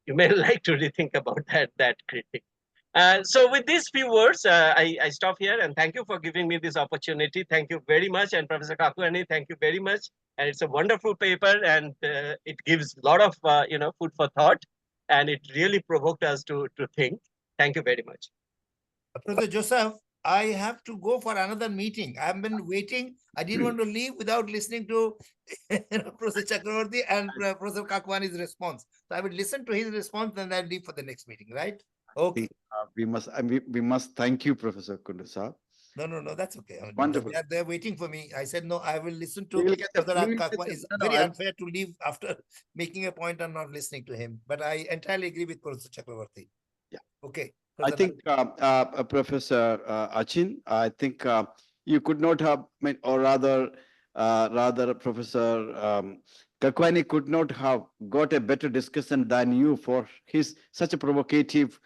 you may like to rethink about that critique. So with these few words, I stop here, and thank you for giving me this opportunity. Thank you very much. And Professor Kakwani, thank you very much. And it's a wonderful paper, and it gives a lot of food for thought, and it really provoked us to think. Thank you very much. Professor Joseph, I have to go for another meeting. I've been waiting. I didn't want to leave without listening to Professor Chakravarti and Professor Kakwani's response. So I would listen to his response, and I'll leave for the next meeting, right? Okay. We must thank you, Professor Kundu sir. No, that's okay. I mean, Wonderful. they're waiting for me. I said, no, I will listen We to will get the- Professor we will get Kakwani. the- It's no, no, very I'm- unfair to leave after making a point and not listening to him. But I entirely agree with Professor Chakravarti. Yeah. Okay. I think, Professor Achin, I think you could not have, or rather, Professor Kakwani could not have got a better discussion than you for his such a provocative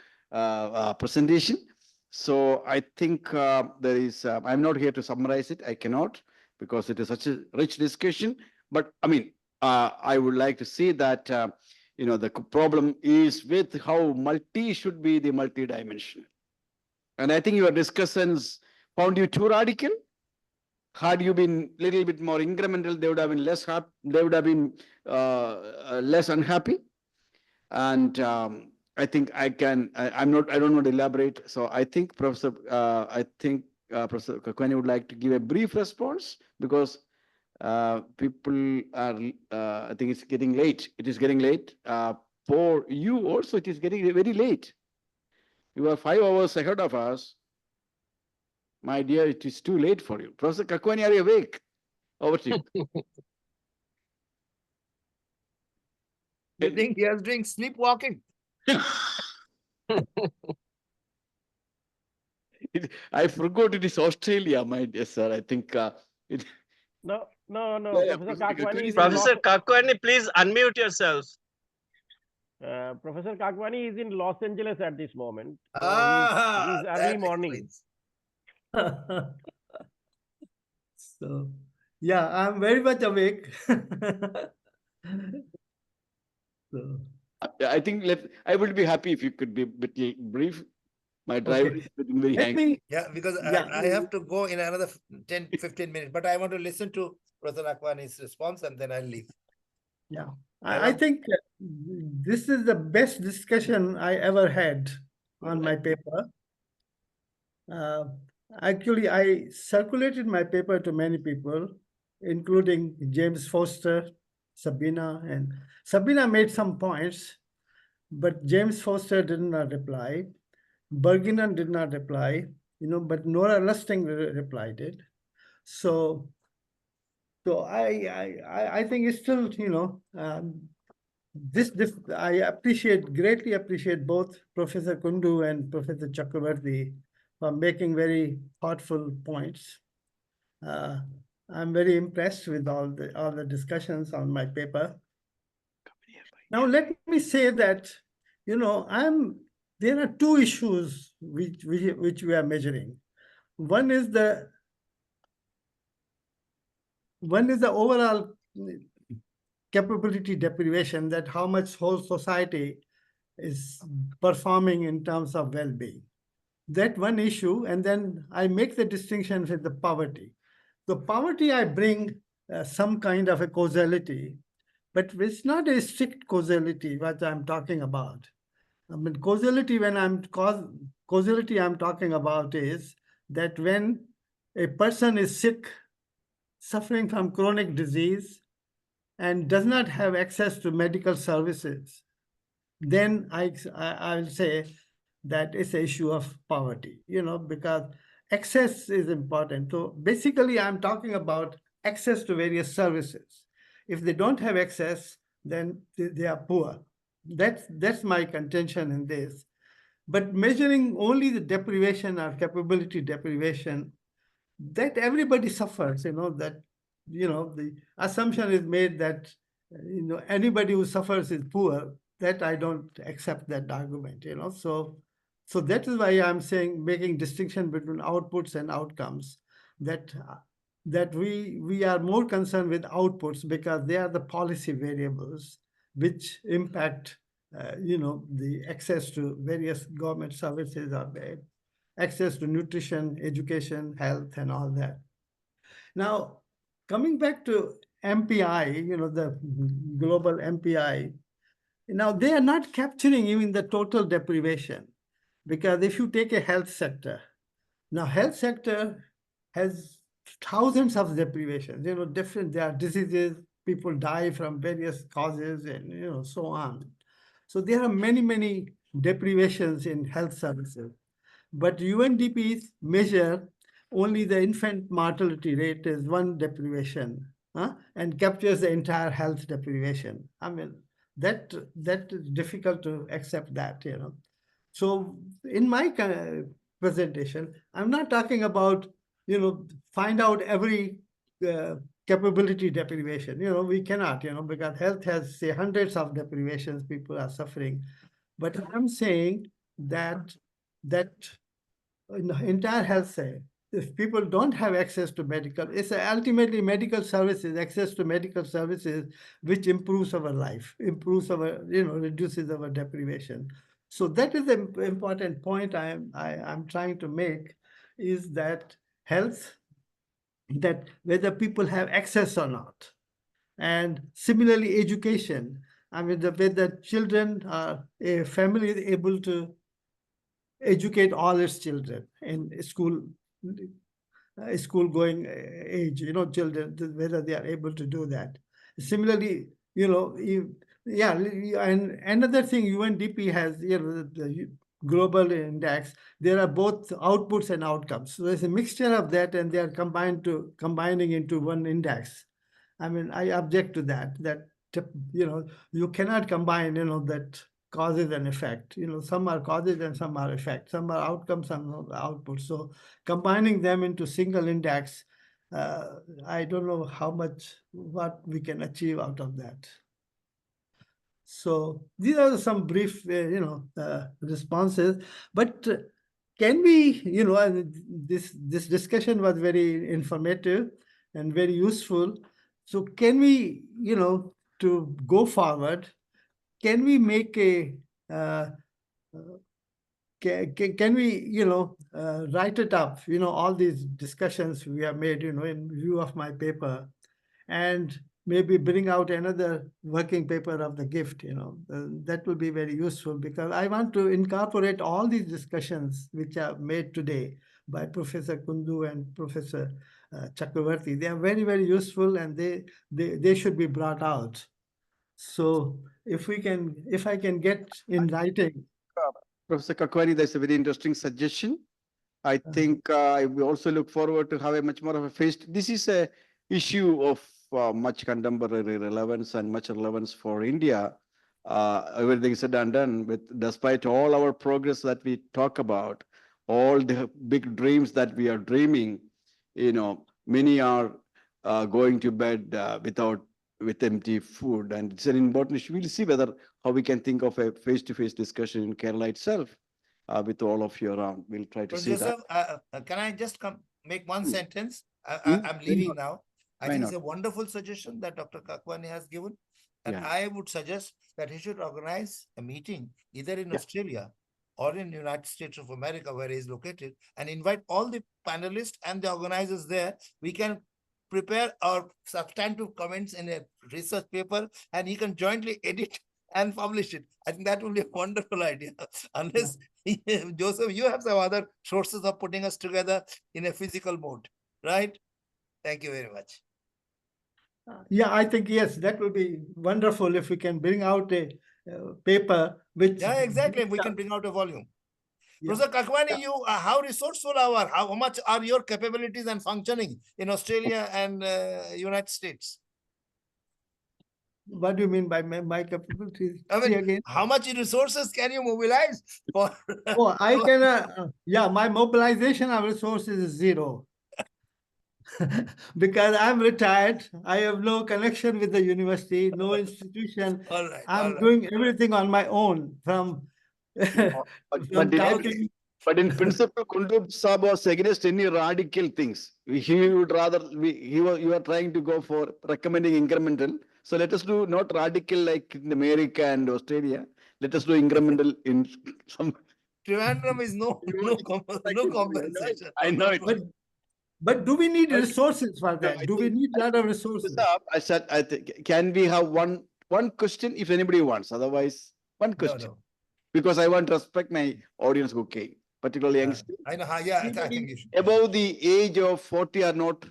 presentation. So I think there is, I'm not here to summarize it. I cannot, because it is such a rich discussion. But I mean, I would like to see that the problem is with how multi should be the multidimensional. And I think your discussions found you too radical. Had you been a little bit more incremental, they would have been less happy, they would have been less unhappy. And I think I don't want to elaborate. So I think Professor Kakwani would like to give a brief response, because people are, I think it's getting late. It is getting late. For you also, it is getting very late. You are 5 hours ahead of us. My dear, it is too late for you. Professor Kakwani, are you awake? Over to you. You think he is doing sleepwalking? I forgot it is Australia, my dear sir. I think it. No, Yeah, Professor Professor Kakwani is in Professor Kakwani, please unmute yourself. Professor Kakwani is in Los Angeles at this moment. So he's that early morning. explains. So, yeah, I'm very much awake. So, I think I would be happy if you could be a bit brief. My driver okay. is getting very Let angry. me, Yeah, because Yeah. I have to go in another 10, 15 minutes, but I want to listen to Professor Akwani's response, and then I'll leave. yeah, I I want- think this is the best discussion I ever had on my paper. Actually, I circulated my paper to many people, including James Foster, Sabina, and Sabina made some points, but James Foster did not reply. Berginen did not reply, but Nora Lusting replied it. So I think it's still, this I greatly appreciate both Professor Kundu and Professor Chakravarti for making very thoughtful points. I'm very impressed with all the discussions on my paper. Now let me say that, there are two issues which we are measuring. One is the overall capability deprivation, that how much whole society is performing in terms of well-being. That one issue, and then I make the distinction with the poverty. The poverty, I bring some kind of a causality, but it's not a strict causality what I'm talking about. I mean, causality, causality I'm talking about is that when a person is sick, suffering from chronic disease, and does not have access to medical services, then I'll say that it's an issue of poverty, because access is important. So basically, I'm talking about access to various services. If they don't have access, then they are poor. That's my contention in this. But measuring only the deprivation or capability deprivation, that everybody suffers, that, the assumption is made that, anybody who suffers is poor. That I don't accept that argument, So that is why I'm saying, making distinction between outputs and outcomes, that we are more concerned with outputs because they are the policy variables which impact, the access to various government services or access to nutrition, education, health, and all that. Now, coming back to MPI, the global MPI, now they are not capturing even the total deprivation, because if you take a health sector, now health sector has thousands of deprivations, there are diseases, people die from various causes, and so on. So there are many, many deprivations in health services. But UNDP's measure only the infant mortality rate is one deprivation, and captures the entire health deprivation. I mean, that is difficult to accept that, So in my presentation, I'm not talking about, find out every capability deprivation. We cannot, because health has, say, hundreds of deprivations people are suffering. But I'm saying that in the entire health sector, if people don't have access to medical, it's ultimately medical services, access to medical services, which improves our life, improves our, reduces our deprivation. So that is the important point I'm trying to make, is that health, that whether people have access or not. And similarly, education. I mean, whether children, a family is able to educate all its children in school going age, children, whether they are able to do that. Similarly, and another thing UNDP has, the global index, there are both outputs and outcomes. So there's a mixture of that, and they are combining into one index. I mean, I object to that, you cannot combine, that causes and effect. Some are causes and some are effects. Some are outcomes, some are outputs. So combining them into single index, I don't know what we can achieve out of that. So these are some brief, responses. But can we, this discussion was very informative and very useful. So can we, to go forward, can we make a can we, write it up, all these discussions we have made, in view of my paper, and maybe bring out another working paper of the gift, that will be very useful, because I want to incorporate all these discussions which are made today by Professor Kundu and Professor Chakravarti. They are very, very useful, and they should be brought out. So if I can get in writing. Professor Kakwani, that's a very interesting suggestion. I think we also look forward to have a much more of a face. This is a issue of much contemporary relevance and much relevance for India. Everything said and done, with despite all our progress that we talk about, all the big dreams that we are dreaming, many are going to bed with empty food, and it's an important issue. We'll see whether how we can think of a face-to-face discussion in Kerala itself. With all of you around, we'll try to see Joseph, that. can I just make one sentence? Hmm? I'm leaving now. I Why think not? it's a wonderful suggestion that Dr. Kakwani has given. And Yeah. I would suggest that he should organize a meeting either in Yeah. Australia or in the United States of America, where he is located, and invite all the panelists and the organizers there. We can prepare our substantive comments in a research paper, and he can jointly edit and publish it. I think that will be a wonderful idea. Unless, Joseph, you have some other sources of putting us together in a physical mode, right? Thank you very much. Yeah, I think, yes, that would be wonderful if we can bring out a paper which. Yeah, exactly. We can bring out a volume. Yeah. Professor Kakwani, you how resourceful are, how much are your capabilities and functioning in Australia and United States? What do you mean by my capabilities? I See mean, again. how much resources can you mobilize for? Oh, I can, yeah, my mobilization of resources is zero. Because I'm retired, I have no connection with the university, no institution. All right. I'm doing everything on my own, from But talking. But in principle, Kundu Saab was against any radical things. He would rather, you are trying to go for recommending incremental. So let us do not radical like in America and Australia. Let us do incremental in some. Trivandrum is no compensation. I know it. But do we need resources for No, that? I Do we think- need a lot of resources? I said, I think, can we have one question if anybody wants? Otherwise, one question. No. Because I want to respect my audience who came, particularly youngsters. I know how, yeah, I think you should. Above the age of 40 are not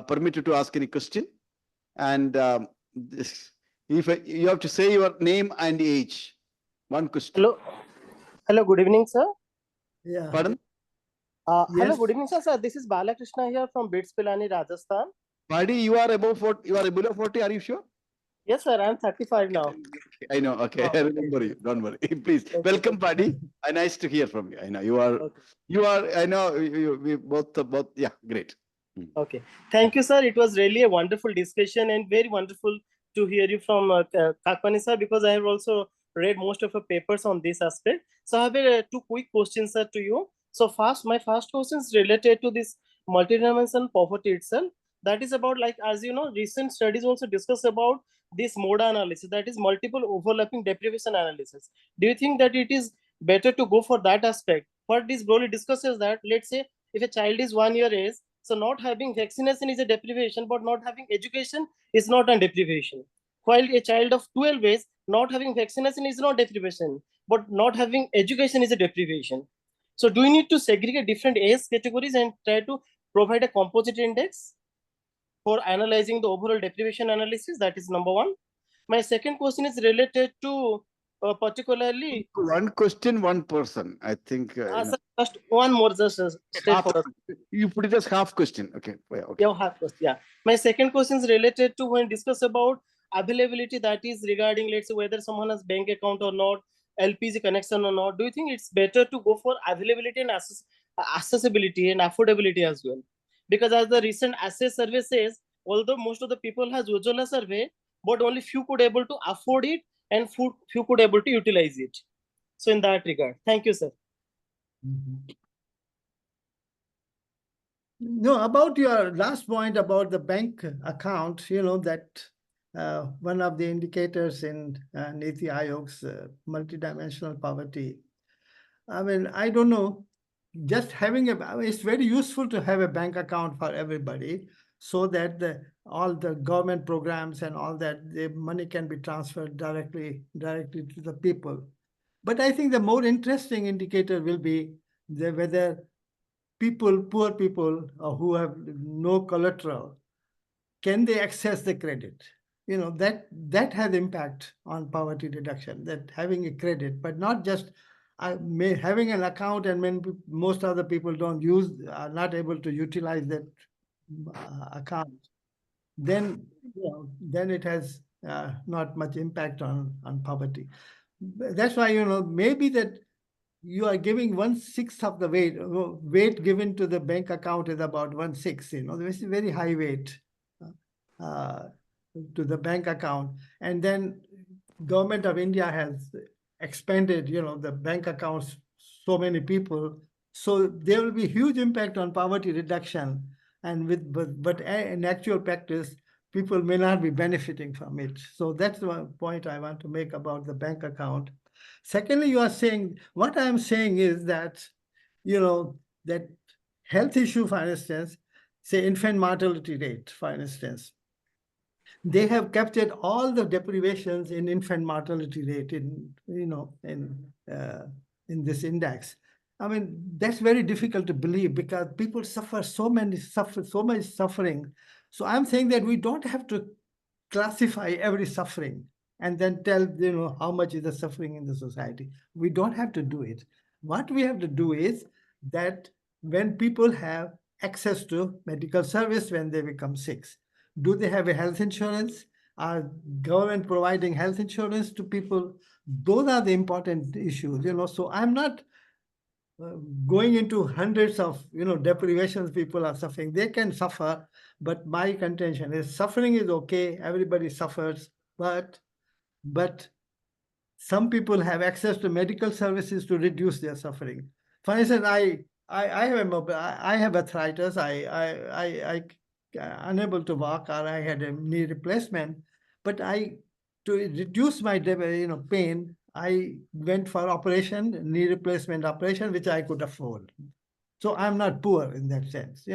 permitted to ask any question. And if you have to say your name and age, one question. Hello, good evening, sir. Yeah. Pardon? Hello, Yes. good evening, sir. This is Balakrishna here from Bits Pilani, Rajasthan. Buddy, you are above 40, you are below 40, are you sure? Yes, sir, I'm 35 now. I know, okay, Oh, I remember you, don't worry. Please, Okay. welcome, Buddy. Nice to hear from you. I know I know we both, yeah, great. Okay. Thank you, sir. It was really a wonderful discussion and very wonderful to hear you from Kakwani, sir, because I have also read most of your papers on this aspect. So I have two quick questions, sir, to you. So my first question is related to this multidimensional poverty itself. That is about, like, as you know, recent studies also discuss about this MODA analysis, that is multiple overlapping deprivation analysis. Do you think that it is better to go for that aspect? What this broadly discusses that, let's say, if a child is 1 year age, so not having vaccination is a deprivation, but not having education is not a deprivation. While a child of 12 age, not having vaccination is not deprivation, but not having education is a deprivation. So do we need to segregate different age categories and try to provide a composite index for analyzing the overall deprivation analysis? That is number one. My second question is related to particularly. One question, one person. I think. Sir, just one more, just straightforward. You put it as half question. Okay. Okay. Yeah, half question. Yeah. My second question is related to when discuss about availability, that is regarding, let's say, whether someone has bank account or not, LPG connection or not. Do you think it's better to go for availability and accessibility and affordability as well? Because as the recent access survey says, although most of the people has Ujjwala survey, but only few could able to afford it and few could able to utilize it. So in that regard, thank you, sir. No, about your last point about the bank account, that one of the indicators in Niti Aayog's multidimensional poverty. I mean, I don't know, just having it's very useful to have a bank account for everybody, so that all the government programs and all that, the money can be transferred directly to the people. But I think the more interesting indicator will be whether people, poor people who have no collateral, can they access the credit? You know, that has impact on poverty reduction, that having a credit, but not just having an account, and when most other people are not able to utilize that account, then then it has not much impact on poverty. That's why, maybe that you are giving 1/6 of the weight given to the bank account is about 1/6. This is very high weight to the bank account, and then government of India has expanded, the bank accounts, so many people, so there will be huge impact on poverty reduction, and but in actual practice, people may not be benefiting from it. So that's one point I want to make about the bank account. Secondly, what I am saying is that, that health issue, for instance, say infant mortality rate, for instance, they have captured all the deprivations in infant mortality rate in this index. I mean, that's very difficult to believe because people suffer so much suffering. So I'm saying that we don't have to classify every suffering and then tell, how much is the suffering in the society. We don't have to do it. What we have to do is that when people have access to medical service when they become sick, do they have a health insurance? Are government providing health insurance to people? Those are the important issues, So I'm not going into hundreds of, deprivations people are suffering. They can suffer, but my contention is suffering is okay. Everybody suffers, but some people have access to medical services to reduce their suffering. For instance, I have arthritis. I unable to walk, or I had a knee replacement, but to reduce my pain, I went for knee replacement operation, which I could afford. So I'm not poor in that sense,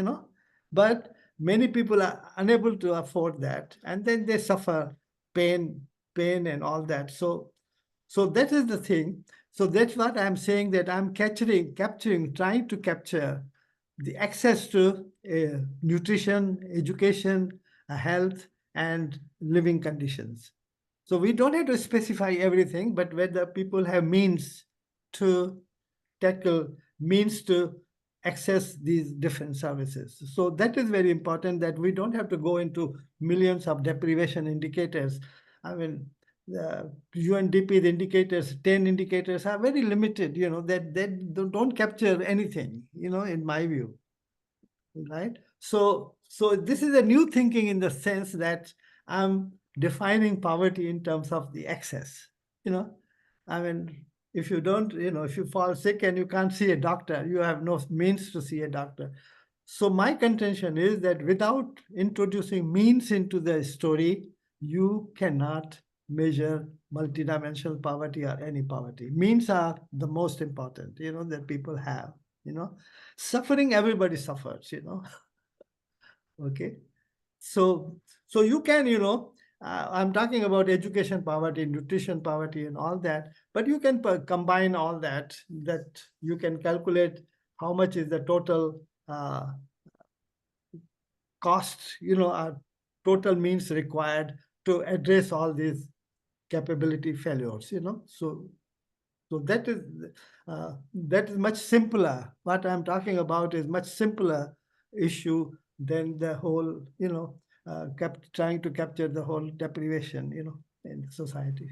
but many people are unable to afford that, and then they suffer pain and all that. So that is the thing. So that's what I'm saying, that I'm trying to capture the access to nutrition, education, health, and living conditions. So we don't have to specify everything, but whether people have means to access these different services. So that is very important, that we don't have to go into millions of deprivation indicators. I mean, the UNDP's indicators, 10 indicators are very limited, that don't capture anything, in my view, right? So this is a new thinking in the sense that I'm defining poverty in terms of the access, I mean, if you don't, if you fall sick and you can't see a doctor, you have no means to see a doctor. So my contention is that without introducing means into the story, you cannot measure multidimensional poverty or any poverty. Means are the most important, that people have, Suffering, everybody suffers, Okay. So you can, I'm talking about education poverty, nutrition poverty, and all that, but you can combine all that you can calculate how much is the total cost, total means required to address all these capability failures, So that is much simpler. What I'm talking about is much simpler issue than the whole, trying to capture the whole deprivation, in society.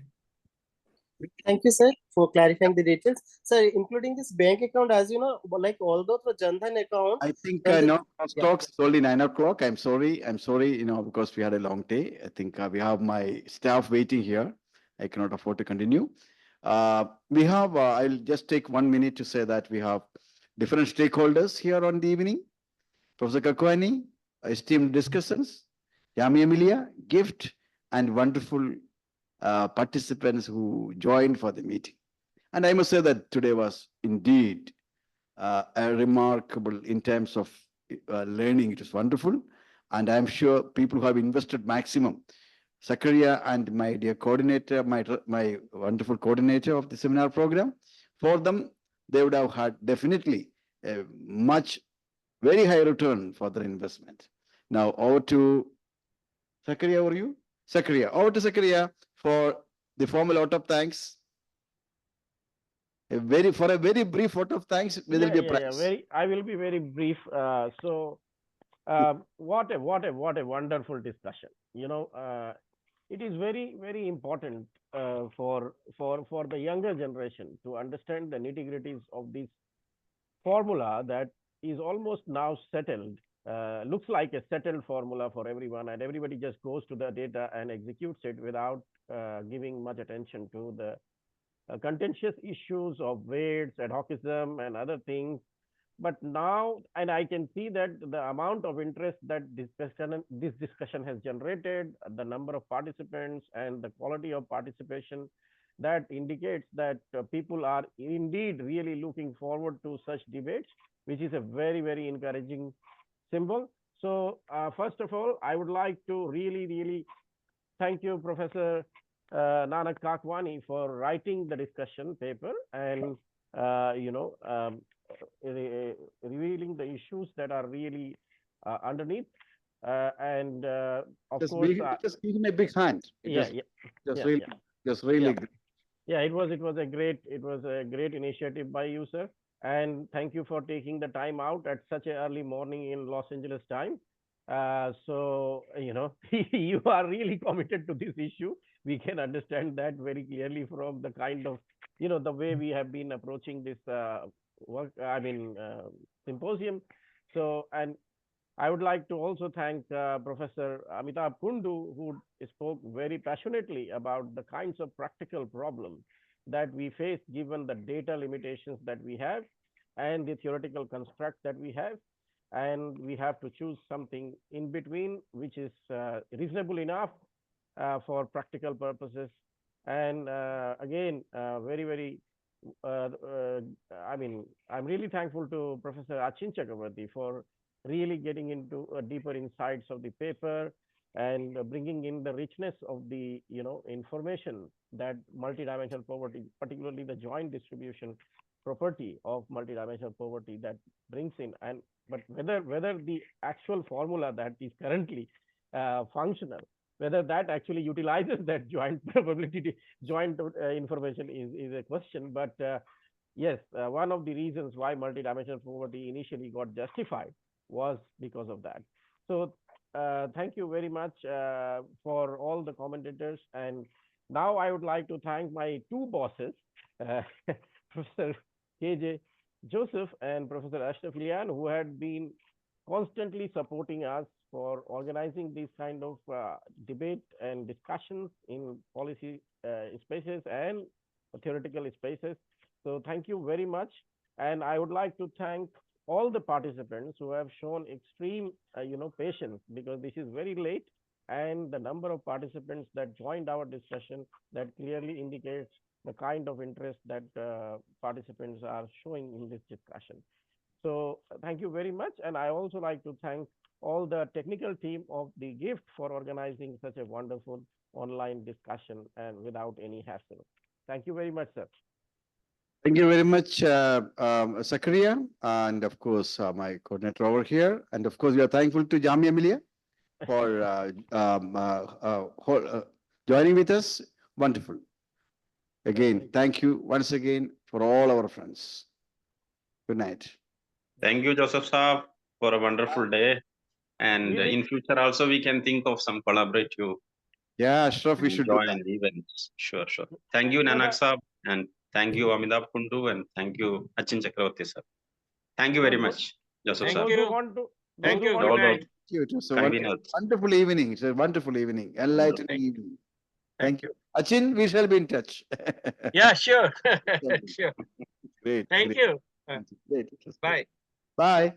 Thank you, sir, for clarifying the details. Sir, including this bank account, as you know, like although the Jandhan account. I think Yeah. talks is only 9 o'clock. I'm sorry, because we had a long day. I think we have my staff waiting here. I cannot afford to continue. We have, I'll just take 1 minute to say that we have different stakeholders here on the evening. Professor Kakwani, esteemed discussants, Yami Emilia, gift, and wonderful participants who joined for the meeting. And I must say that today was indeed a remarkable in terms of learning. It was wonderful. And I'm sure people who have invested maximum, Zakaria and my dear coordinator, my wonderful coordinator of the seminar program, for them, they would have had definitely much very high return for their investment. Now over to Zakaria, over you. Zakaria, over to Zakaria for the formal vote of thanks. For a very brief vote of thanks, there will be a prize. I will be very brief. What a wonderful discussion. It is very important for the younger generation to understand the nitty-gritties of this formula that is almost now settled. Looks like a settled formula for everyone, and everybody just goes to the data and executes it without giving much attention to the contentious issues of weights, ad hocism, and other things. But now, and I can see that the amount of interest that this discussion has generated, the number of participants and the quality of participation, that indicates that people are indeed really looking forward to such debates, which is a very encouraging symbol. So first of all, I would like to really thank you, Professor Nanak Kakwani, for writing the discussion paper and revealing the issues that are really underneath. Of course, just give him a big hand. Really great. Yeah, it was a great initiative by you, sir, and thank you for taking the time out at such an early morning in Los Angeles time. So you are really committed to this issue. We can understand that very clearly from the kind of the way we have been approaching this symposium. So, and I would like to also thank Professor Amitabh Kundu, who spoke very passionately about the kinds of practical problems that we face given the data limitations that we have and the theoretical construct that we have. And we have to choose something in between, which is reasonable enough for practical purposes. And again, I'm really thankful to Professor Achin Chakravarti for really getting into deeper insights of the paper and bringing in the richness of the information that multidimensional poverty, particularly the joint distribution property of multidimensional poverty, that brings in. But whether the actual formula that is currently functional, whether that actually utilizes that joint probability, joint information is a question. But yes, one of the reasons why multidimensional poverty initially got justified was because of that. So thank you very much for all the commentators. And now I would like to thank my two bosses, Professor KJ Joseph and Professor Ashraf Lian, who had been constantly supporting us for organizing these kind of debate and discussions in policy spaces and theoretical spaces. So thank you very much. And I would like to thank all the participants who have shown extreme patience, because this is very late, and the number of participants that joined our discussion, that clearly indicates the kind of interest that participants are showing in this discussion. So thank you very much. And I also like to thank all the technical team of the GIFT for organizing such a wonderful online discussion and without any hassle. Thank you very much, sir. Thank you very much, Zakaria, and of course, my coordinator over here. And of course, we are thankful to Jamia Millia for joining with us. Wonderful. Again, thank you once again for all our friends. Good night. Thank you, Joseph Saab, for a wonderful day. And in future also, we can think of some collaborative. Yeah, sure, we should join events. Sure. Thank you, Nanak Saab, and thank you, Amitabh Kundu, and thank you, Achin Chakravarti sir. Thank you very much, Joseph Saab. Thank you. Good night. It was a wonderful evening. It's a wonderful evening. Enlightening evening. Thank you. Achin, we shall be in touch. Yeah, sure. Sure. Great. Thank you. Great. Bye. Bye.